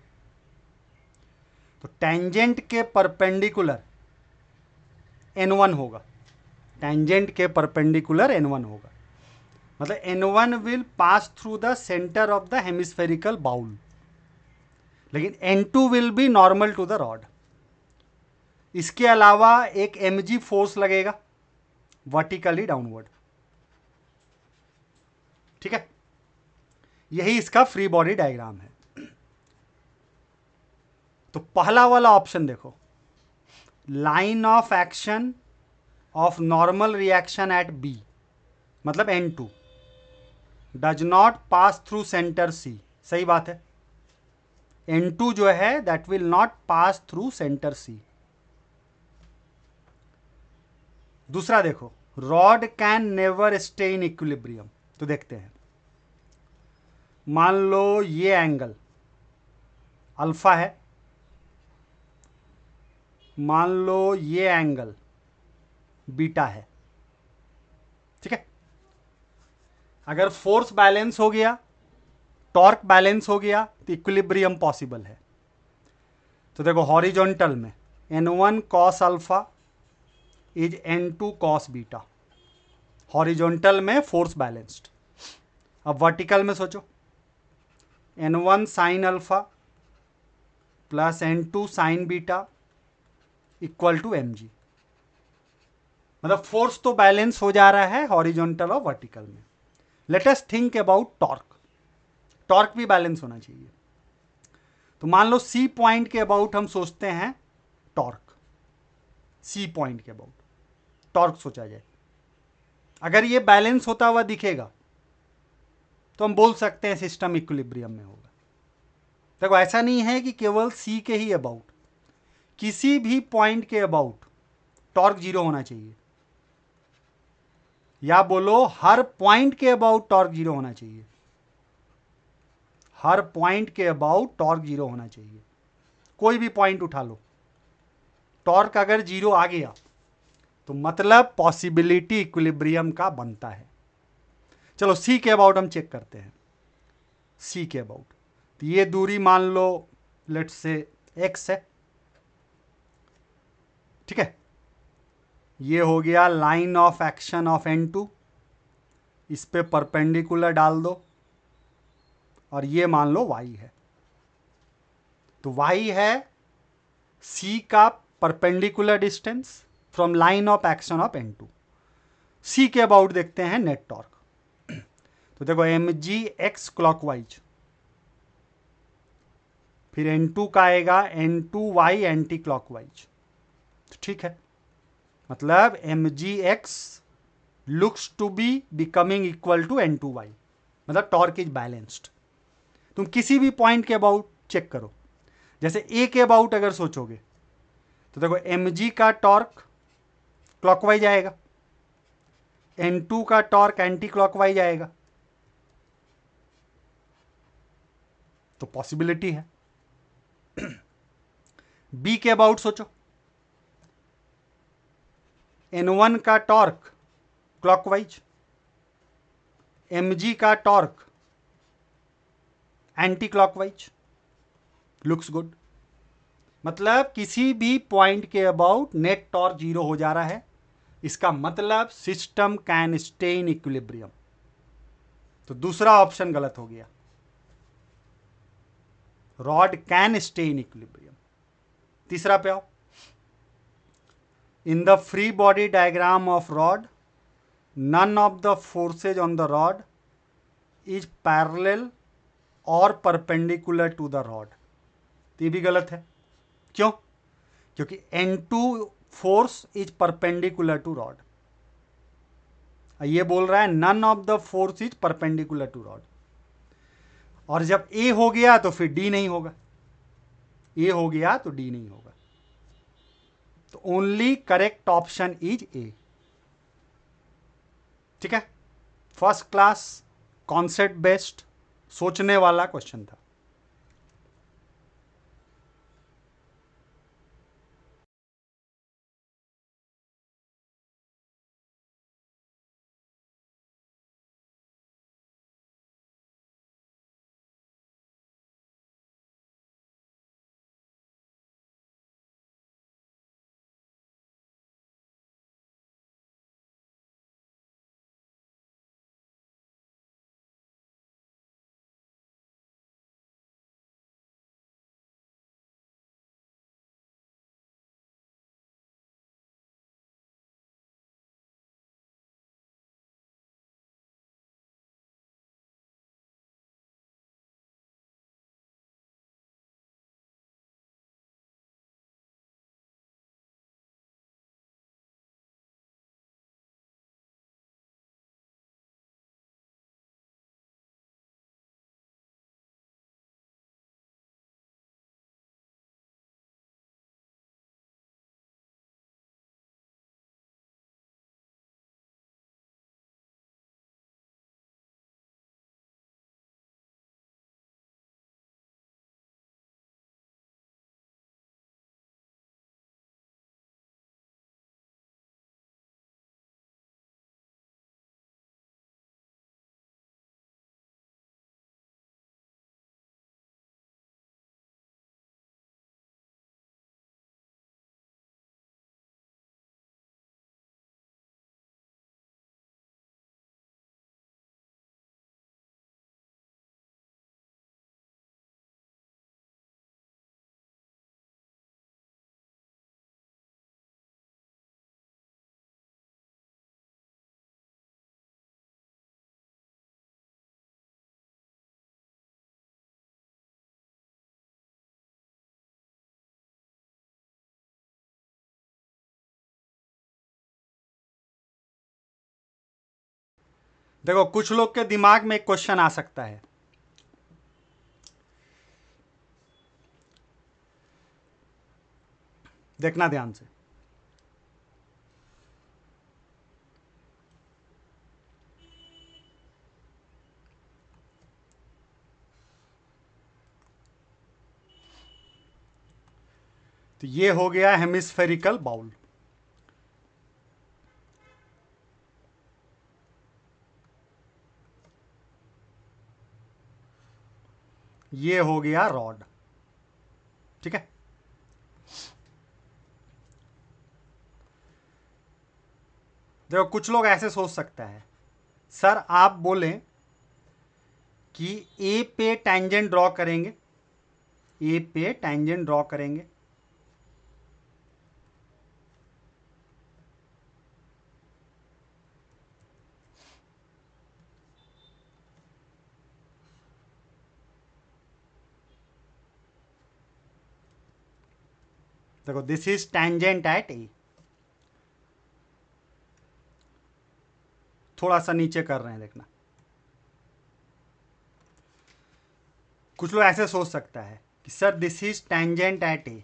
तो टेंजेंट के परपेंडिकुलर N1 होगा, टेंजेंट के परपेंडिकुलर N1 होगा। मतलब N1 will pass through the centre of the hemispherical bowl, लेकिन N2 will be normal to the rod. इसके अलावा एक mg फोर्स लगेगा वर्टिकली डाउनवर्ड, ठीक है। यही इसका फ्री बॉडी डायग्राम है। तो पहला वाला ऑप्शन देखो, line of action of normal reaction at B, मतलब N2 does not pass through centre C, सही बात है। N2 जो है that will not pass through centre C. दूसरा देखो, rod can never stay in equilibrium. तो देखते हैं, मान लो ये एंगल अल्फा है, मान लो ये एंगल बीटा है, ठीक है। अगर फोर्स बैलेंस हो गया, टॉर्क बैलेंस हो गया, तो इक्विलिब्रियम पॉसिबल है। तो देखो हॉरिजॉन्टल में N1 cos alpha is N2 cos beta, horizontal में फोर्स बैलेंस्ड। अब वर्टिकल में सोचो, N1 sine alpha plus N2 sine beta equal to mg। मतलब फोर्स तो बैलेंस हो जा रहा है हॉरिजॉन्टल और वर्टिकल में। Let us think about torque, torque भी बैलेंस होना चाहिए। तो मान लो सी पॉइंट के अबाउट हम सोचते हैं टॉर्क, सी पॉइंट के अबाउट टॉर्क सोचा जाए। अगर ये बैलेंस होता हुआ दिखेगा तो हम बोल सकते हैं सिस्टम इक्विलिब्रियम में होगा। देखो ऐसा नहीं है कि केवल सी के ही अबाउट, किसी भी पॉइंट के अबाउट टॉर्क जीरो होना चाहिए, या बोलो हर पॉइंट के अबाउट टॉर्क जीरो होना चाहिए, हर पॉइंट के अबाउट टॉर्क जीरो होना चाहिए। कोई भी पॉइंट उठा लो, टॉर्क अगर जीरो आ गया तो मतलब पॉसिबिलिटी इक्विलिब्रियम का बनता है। चलो सी के अबाउट हम चेक करते हैं। सी के अबाउट, तो ये दूरी मान लो लेट्स से एक्स है, ठीक है। ये हो गया line of action of N2, इस पे परपेंडिकुलर डाल दो, और ये मान लो y है। तो y है C का perpendicular distance from line of action of N2। C के अबाउट देखते हैं नेट टॉर्क। तो देखो mg(x) क्लॉकवाइज, फिर N2 का आएगा N2y एंटी क्लॉकवाइज, ठीक है। मतलब mgx looks to be becoming equal to N2y, मतलब टॉर्क इज बैलेंस्ड। तुम किसी भी पॉइंट के अबाउट चेक करो, जैसे ए के अबाउट अगर सोचोगे तो देखो mg का टॉर्क क्लॉकवाइज आएगा, N2 का टॉर्क एंटी क्लॉकवाइज आएगा, तो पॉसिबिलिटी है। बी के अबाउट सोचो, N1 का टॉर्क क्लॉकवाइज, mg का torque anti clockwise, looks good. मतलब किसी भी पॉइंट के अबाउट नेट टॉर्क जीरो हो जा रहा है, इसका मतलब system can stay in equilibrium. तो दूसरा ऑप्शन गलत हो गया, rod can stay in equilibrium. तीसरा पे आओ। In the free body diagram of rod, none of the forces on the rod is parallel or perpendicular to the rod। तो ये भी गलत है, क्यों? क्योंकि N2 force is perpendicular to rod, ये बोल रहा है none of the force is perpendicular to rod। और जब A हो गया तो फिर D नहीं होगा, A हो गया तो D नहीं होगा, तो only correct option is A, ठीक है। फर्स्ट क्लास कॉन्सेप्ट बेस्ड सोचने वाला क्वेश्चन था। देखो कुछ लोग के दिमाग में एक क्वेश्चन आ सकता है, देखना ध्यान से। तो ये हो गया हेमिस्फेरिकल बाउल। ये हो गया रॉड। ठीक है, देखो कुछ लोग ऐसे सोच सकता है, सर आप बोलें कि ए पे टेंजेंट ड्रॉ करेंगे, ए पे टेंजेंट ड्रॉ करेंगे, देखो दिस इज टेंजेंट एट ए, थोड़ा सा नीचे कर रहे हैं देखना। कुछ लोग ऐसे सोच सकता है कि sir this is tangent at A,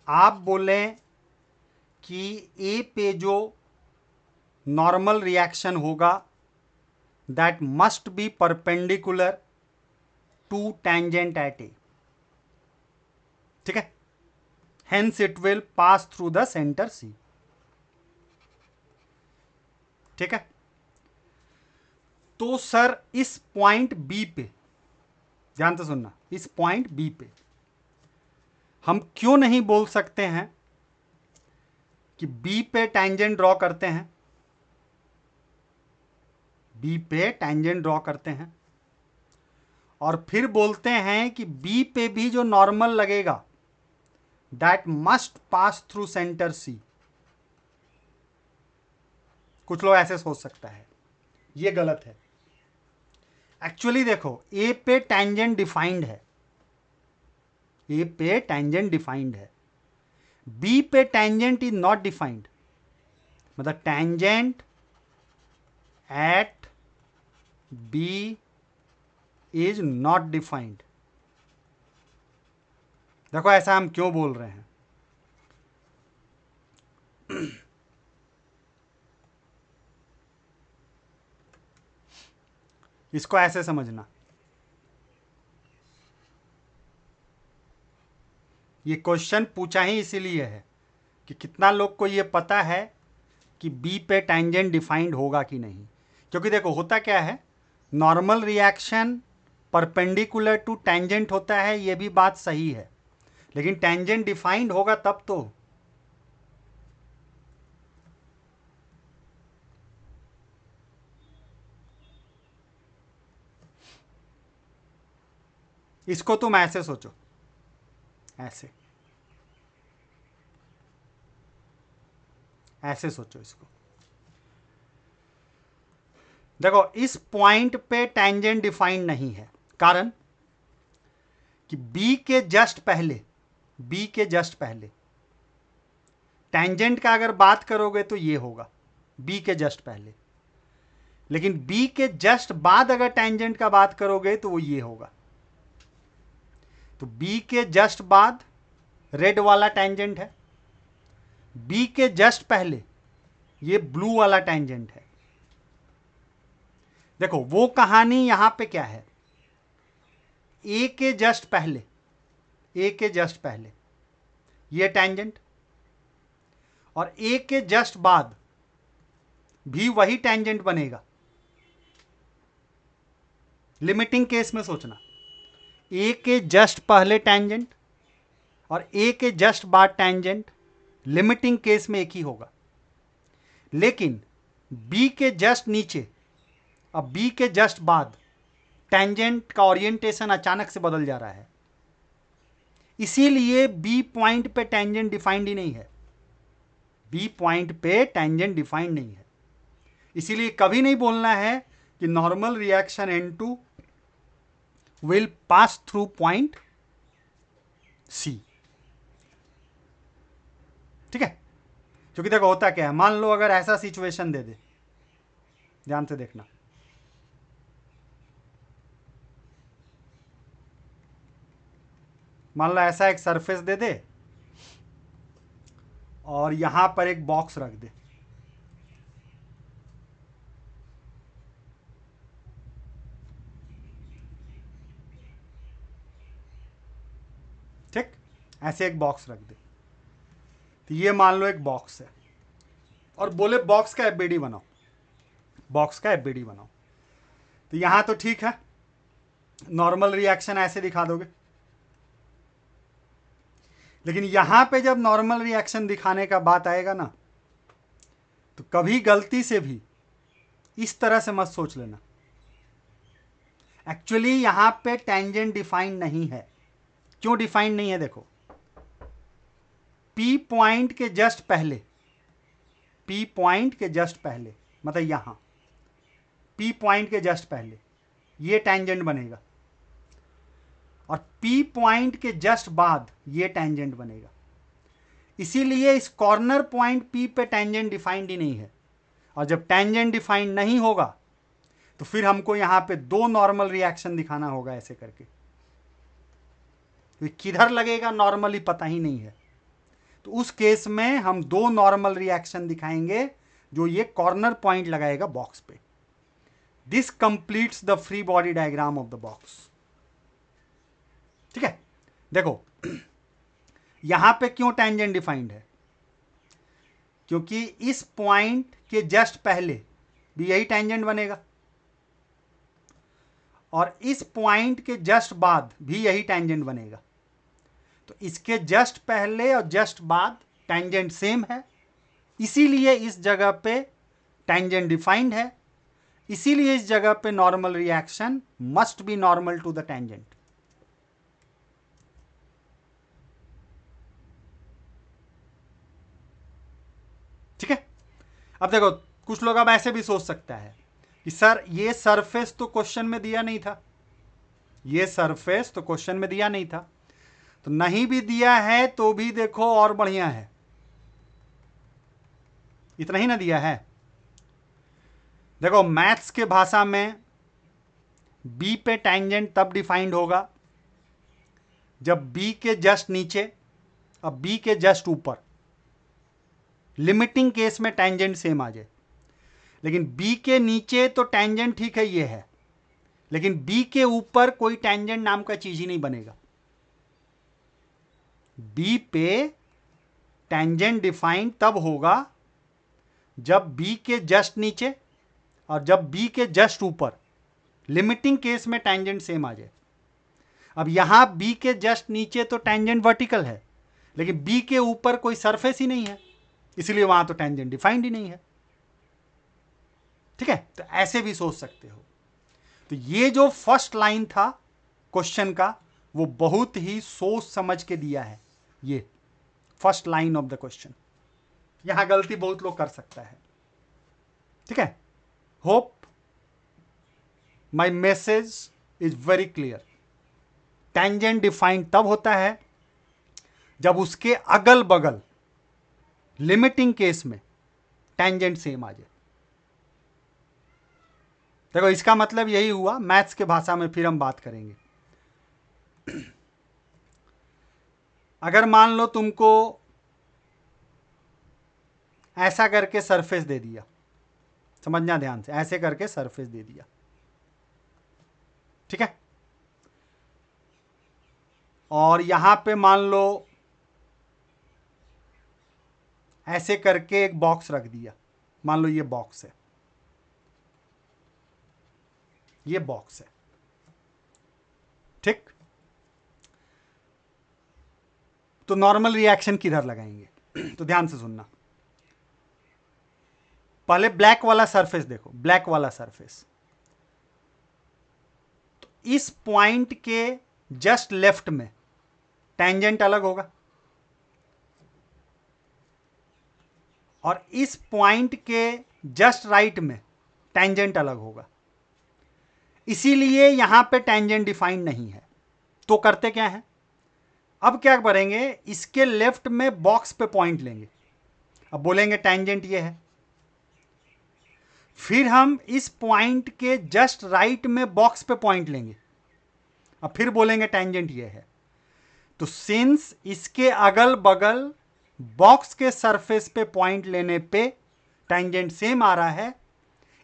आप बोले कि ए पे जो नॉर्मल रिएक्शन होगा that must be perpendicular to tangent at A. ठीक है, hence it will pass through the centre C. ठीक है, तो सर इस पॉइंट बी पे ध्यान से सुनना, इस पॉइंट बी पे हम क्यों नहीं बोल सकते हैं कि बी पे टेंजेंट ड्रॉ करते हैं, बी पे टेंजेंट ड्रॉ करते हैं और फिर बोलते हैं कि बी पे भी जो नॉर्मल लगेगा that must pass through centre C. कुछ लोग ऐसे सोच सकता है, ये गलत है। एक्चुअली देखो ए पे टेंजेंट डिफाइंड है, ए पे टेंजेंट डिफाइंड है, बी पे टेंजेंट इज नॉट डिफाइंड। मतलब tangent at B is not defined. देखो ऐसा हम क्यों बोल रहे हैं, इसको ऐसे समझना, ये क्वेश्चन पूछा ही इसीलिए है कि कितना लोग को ये पता है कि बी पे टेंजेंट डिफाइंड होगा कि नहीं। क्योंकि देखो होता क्या है, normal reaction perpendicular to tangent होता है, ये भी बात सही है, लेकिन टेंजेंट डिफाइंड होगा तब तो। इसको तुम ऐसे सोचो, ऐसे ऐसे सोचो इसको। देखो इस पॉइंट पे टेंजेंट डिफाइंड नहीं है, कारण कि बी के जस्ट पहले, बी के जस्ट पहले टेंजेंट का अगर बात करोगे तो ये होगा बी के जस्ट पहले, लेकिन बी के जस्ट बाद अगर टेंजेंट का बात करोगे तो वो ये होगा। तो बी के जस्ट बाद रेड वाला टेंजेंट है, बी के जस्ट पहले ये ब्लू वाला टेंजेंट है। देखो वो कहानी यहां पे क्या है, ए के जस्ट पहले, ए के जस्ट पहले ये टेंजेंट और ए के जस्ट बाद भी वही टेंजेंट बनेगा। लिमिटिंग केस में सोचना, ए के जस्ट पहले टेंजेंट और ए के जस्ट बाद टेंजेंट, लिमिटिंग केस में एक ही होगा। लेकिन बी के जस्ट नीचे अब बी के जस्ट बाद टेंजेंट का ओरिएंटेशन अचानक से बदल जा रहा है, इसीलिए बी पॉइंट पे टेंजेंट डिफाइंड ही नहीं है, बी पॉइंट पे टेंजेंट डिफाइंड नहीं है। इसीलिए कभी नहीं बोलना है कि normal reaction N2 will pass through point C. ठीक है, क्योंकि देखो होता क्या है, मान लो अगर ऐसा सिचुएशन दे दे, ध्यान से देखना, मान लो ऐसा एक सरफेस दे दे और यहां पर एक बॉक्स रख दे, ठीक, ऐसे एक बॉक्स रख दे। तो ये मान लो एक बॉक्स है और बोले बॉक्स का एफबीडी बनाओ, बॉक्स का एफबीडी बनाओ। तो यहां तो ठीक है, नॉर्मल रिएक्शन ऐसे दिखा दोगे, लेकिन यहां पे जब नॉर्मल रिएक्शन दिखाने का बात आएगा ना, तो कभी गलती से भी इस तरह से मत सोच लेना। एक्चुअली यहां पे टेंजेंट डिफाइन नहीं है। क्यों डिफाइन नहीं है? देखो, पी पॉइंट के जस्ट पहले, पी पॉइंट के जस्ट पहले मतलब यहां पी पॉइंट के जस्ट पहले ये टेंजेंट बनेगा, और पी पॉइंट के जस्ट बाद ये टेंजेंट बनेगा। इसीलिए इस कॉर्नर पॉइंट पी पे टेंजेंट डिफाइंड ही नहीं है। और जब टेंजेंट डिफाइंड नहीं होगा तो फिर हमको यहां पे दो नॉर्मल रिएक्शन दिखाना होगा ऐसे करके। तो किधर लगेगा नॉर्मली पता ही नहीं है, तो उस केस में हम दो नॉर्मल रिएक्शन दिखाएंगे जो ये कॉर्नर पॉइंट लगाएगा बॉक्स पे। This completes the free body diagram of the box. ठीक है, देखो यहां पे क्यों टेंजेंट डिफाइंड है? क्योंकि इस पॉइंट के जस्ट पहले भी यही टेंजेंट बनेगा और इस पॉइंट के जस्ट बाद भी यही टेंजेंट बनेगा। तो इसके जस्ट पहले और जस्ट बाद टेंजेंट सेम है, इसीलिए इस जगह पे टेंजेंट डिफाइंड है। इसीलिए इस जगह पे normal reaction must be normal to the tangent. ठीक है, अब देखो कुछ लोग अब ऐसे भी सोच सकता है कि सर ये सरफेस तो क्वेश्चन में दिया नहीं था, ये सरफेस तो क्वेश्चन में दिया नहीं था, तो नहीं भी दिया है तो भी देखो और बढ़िया है, इतना ही ना दिया है। देखो मैथ्स के भाषा में बी पे टेंजेंट तब डिफाइंड होगा जब बी के जस्ट नीचे और बी के जस्ट ऊपर लिमिटिंग केस में टेंजेंट सेम आ जाए। लेकिन बी के नीचे तो टेंजेंट ठीक है ये है, लेकिन बी के ऊपर कोई टेंजेंट नाम का चीज ही नहीं बनेगा। बी पे टेंजेंट डिफाइंड तब होगा जब बी के जस्ट नीचे और जब बी के जस्ट ऊपर लिमिटिंग केस में टेंजेंट सेम आ जाए। अब यहां बी के जस्ट नीचे तो टेंजेंट वर्टिकल है, लेकिन बी के ऊपर कोई सरफेस ही नहीं है, इसलिए वहां तो टेंजेंट डिफाइंड ही नहीं है। ठीक है, तो ऐसे भी सोच सकते हो। तो ये जो फर्स्ट लाइन था क्वेश्चन का वो बहुत ही सोच समझ के दिया है, ये first line of the question. यहां गलती बहुत लोग कर सकता है। ठीक है, hope my message is very clear. Tangent defined तब होता है जब उसके अगल बगल लिमिटिंग केस में टेंजेंट सेम आ जाए। देखो इसका मतलब यही हुआ, मैथ्स के भाषा में फिर हम बात करेंगे। अगर मान लो तुमको ऐसा करके सरफेस दे दिया, समझना ध्यान से, ऐसे करके सरफेस दे दिया, ठीक है, और यहां पे मान लो ऐसे करके एक बॉक्स रख दिया, मान लो ये बॉक्स है, ये बॉक्स है, ठीक। तो नॉर्मल रिएक्शन किधर लगाएंगे? तो ध्यान से सुनना, पहले ब्लैक वाला सरफेस देखो, ब्लैक वाला सरफेस, तो इस पॉइंट के जस्ट लेफ्ट में टेंजेंट अलग होगा और इस पॉइंट के जस्ट राइट में टेंजेंट अलग होगा। इसीलिए यहां पे टेंजेंट डिफाइंड नहीं है। तो करते क्या है, अब क्या करेंगे, इसके लेफ्ट में बॉक्स पे पॉइंट लेंगे, अब बोलेंगे टेंजेंट ये है, फिर हम इस पॉइंट के जस्ट राइट में बॉक्स पे पॉइंट लेंगे, अब फिर बोलेंगे टेंजेंट ये है। तो सिंस इसके अगल बगल बॉक्स के सरफेस पे पॉइंट लेने पे टेंजेंट सेम आ रहा है,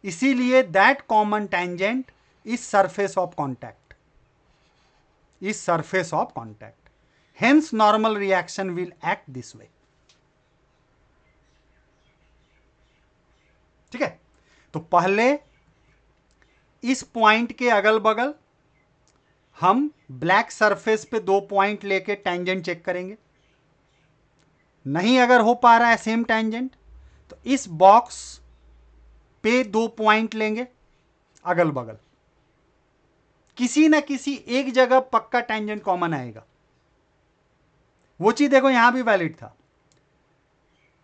इसीलिए that common tangent is surface of contact, is surface of contact. Hence normal reaction will act this way. ठीक है, तो पहले इस पॉइंट के अगल बगल हम ब्लैक सरफेस पे 2 पॉइंट लेके टेंजेंट चेक करेंगे। नहीं अगर हो पा रहा है सेम टेंजेंट, तो इस बॉक्स पे 2 पॉइंट लेंगे अगल बगल, किसी ना किसी एक जगह पक्का टेंजेंट कॉमन आएगा। वो चीज देखो यहां भी वैलिड था।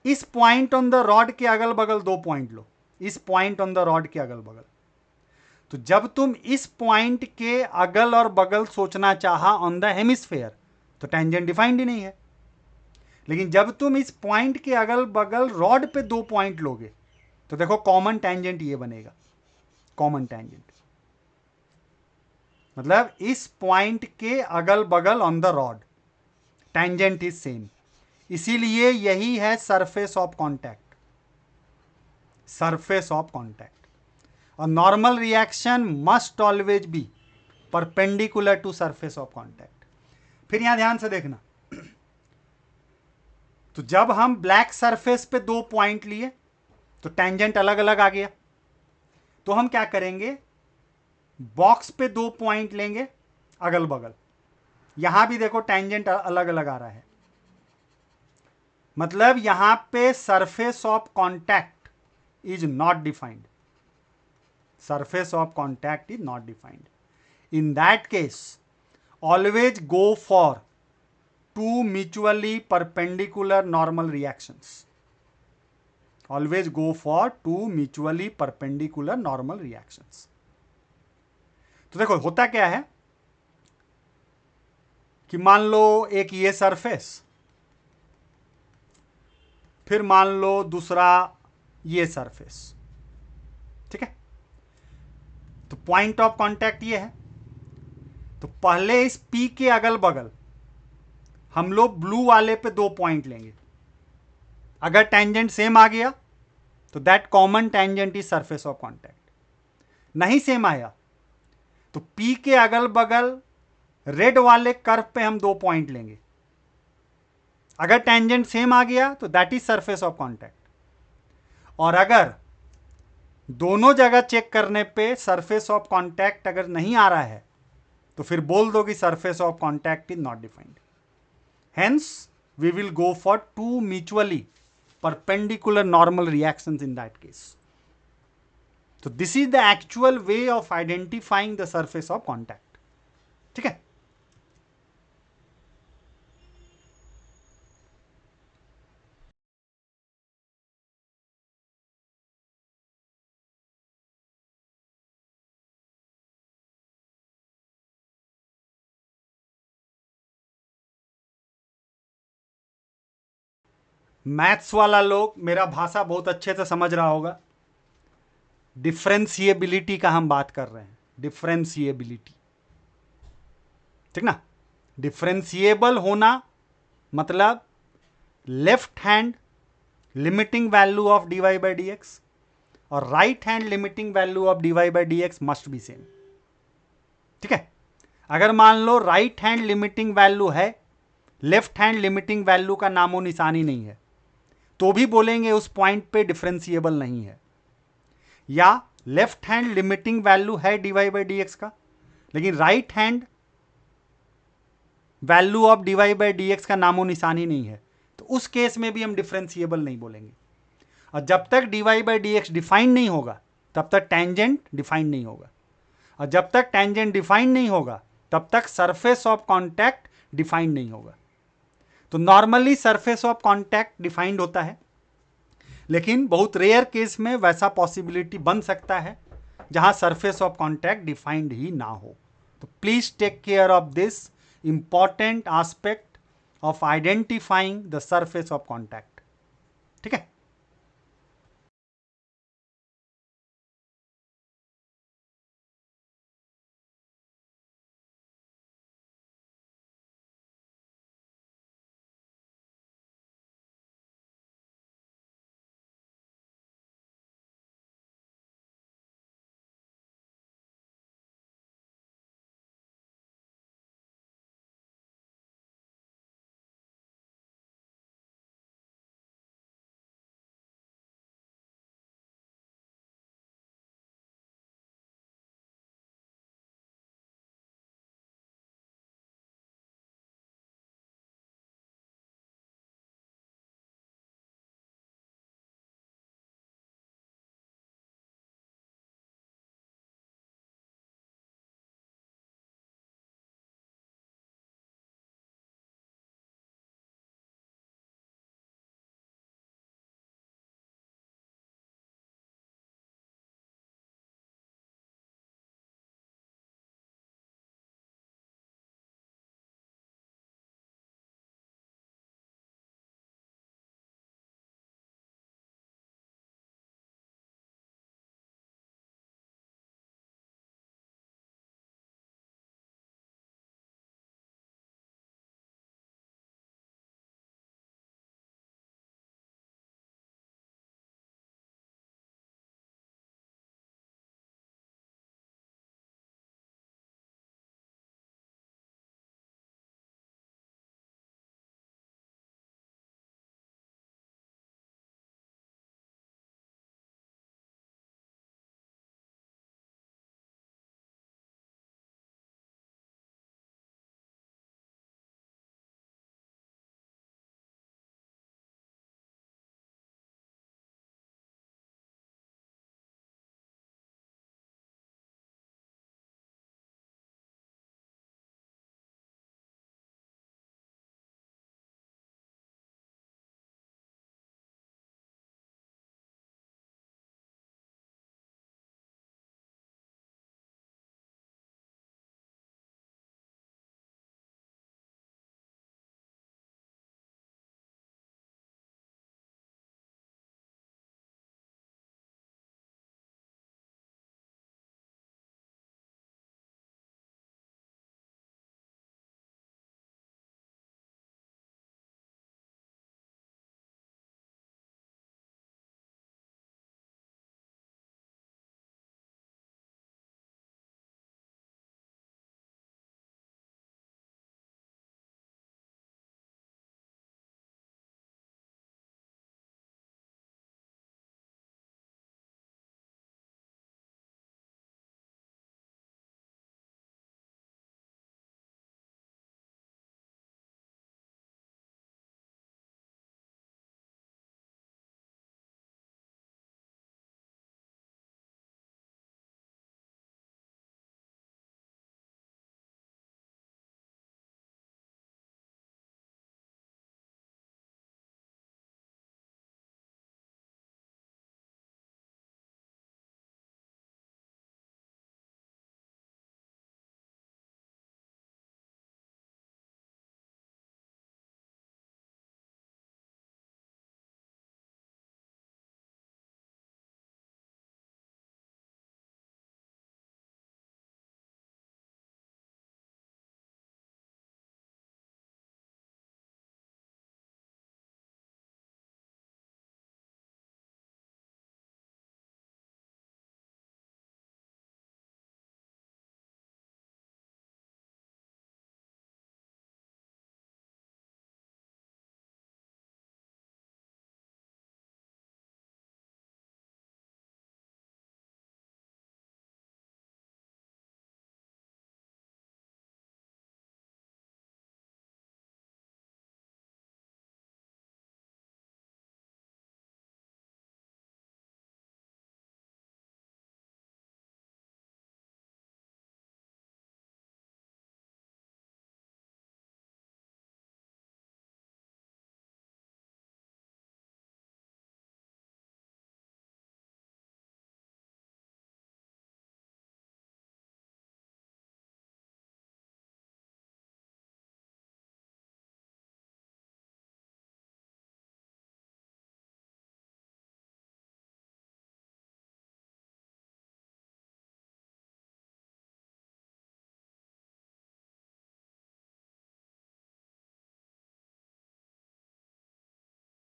इस पॉइंट ऑन द रॉड के अगल बगल 2 पॉइंट लो, इस पॉइंट ऑन द रॉड के अगल बगल। तो जब तुम इस पॉइंट के अगल और बगल सोचना चाहा ऑन द हेमिस्फेयर, तो टेंजेंट डिफाइंड ही नहीं है। लेकिन जब तुम इस पॉइंट के अगल बगल रॉड पे 2 पॉइंट लोगे, तो देखो कॉमन टेंजेंट ये बनेगा, कॉमन टेंजेंट मतलब इस पॉइंट के अगल बगल on the rod tangent is same, इसीलिए यही है surface of contact, surface of contact. और normal reaction must always be perpendicular to surface of contact. फिर यहां ध्यान से देखना, तो जब हम ब्लैक सरफेस पे 2 पॉइंट लिए तो टेंजेंट अलग अलग आ गया, तो हम क्या करेंगे, बॉक्स पे 2 पॉइंट लेंगे अगल बगल। यहां भी देखो टेंजेंट अलग अलग आ रहा है, मतलब यहां पे surface of contact is not defined, surface of contact is not defined. In that case, always go for 2 mutually perpendicular normal reactions. Always go for 2 mutually perpendicular normal reactions. तो देखो होता क्या है कि मान लो एक ये सरफेस, फिर मान लो दूसरा ये सरफेस, ठीक है, तो पॉइंट ऑफ कांटेक्ट ये है। तो पहले इस P के अगल बगल हम लोग ब्लू वाले पे 2 पॉइंट लेंगे। अगर टेंजेंट सेम आ गया तो that common tangent is surface of contact. नहीं सेम आया तो P के अगल बगल रेड वाले कर्व पे हम 2 पॉइंट लेंगे। अगर टेंजेंट सेम आ गया तो that is surface of contact. और अगर दोनों जगह चेक करने पे सरफेस ऑफ कांटेक्ट अगर नहीं आ रहा है, तो फिर बोल दो कि surface of contact is not defined. Hence we will go for 2 mutually perpendicular normal reactions in that case. तो this is the actual way of identifying the surface of contact. ठीक है, मैथ्स वाला लोग मेरा भाषा बहुत अच्छे से समझ रहा होगा। डिफरेंशिएबिलिटी का हम बात कर रहे हैं, डिफरेंशिएबिलिटी, ठीक ना। डिफरेंशिएबल होना मतलब left hand limiting value of dy by d x और right hand limiting value of dy by d x must be same. ठीक है, अगर मान लो राइट हैंड लिमिटिंग वैल्यू है, लेफ्ट हैंड लिमिटिंग वैल्यू का नामो निशानी नहीं है, तो भी बोलेंगे उस पॉइंट पे डिफरेंशिएबल नहीं है। या लेफ्ट हैंड लिमिटिंग वैल्यू है dy बाई डी एक्स का, लेकिन right hand value of dy by d x का नामो निशानी नहीं है, तो उस केस में भी हम डिफरेंशिएबल नहीं बोलेंगे। और जब तक dy by d x defined नहीं होगा तब तक टेंजेंट डिफाइंड नहीं होगा, और जब तक टेंजेंट डिफाइंड नहीं होगा तब तक सरफेस ऑफ कॉन्टैक्ट डिफाइंड नहीं होगा। तो normally surface of contact defined होता है, लेकिन बहुत रेयर केस में वैसा पॉसिबिलिटी बन सकता है जहां सरफेस ऑफ कॉन्टैक्ट डिफाइंड ही ना हो। तो please take care of this important aspect of identifying the surface of contact. ठीक है।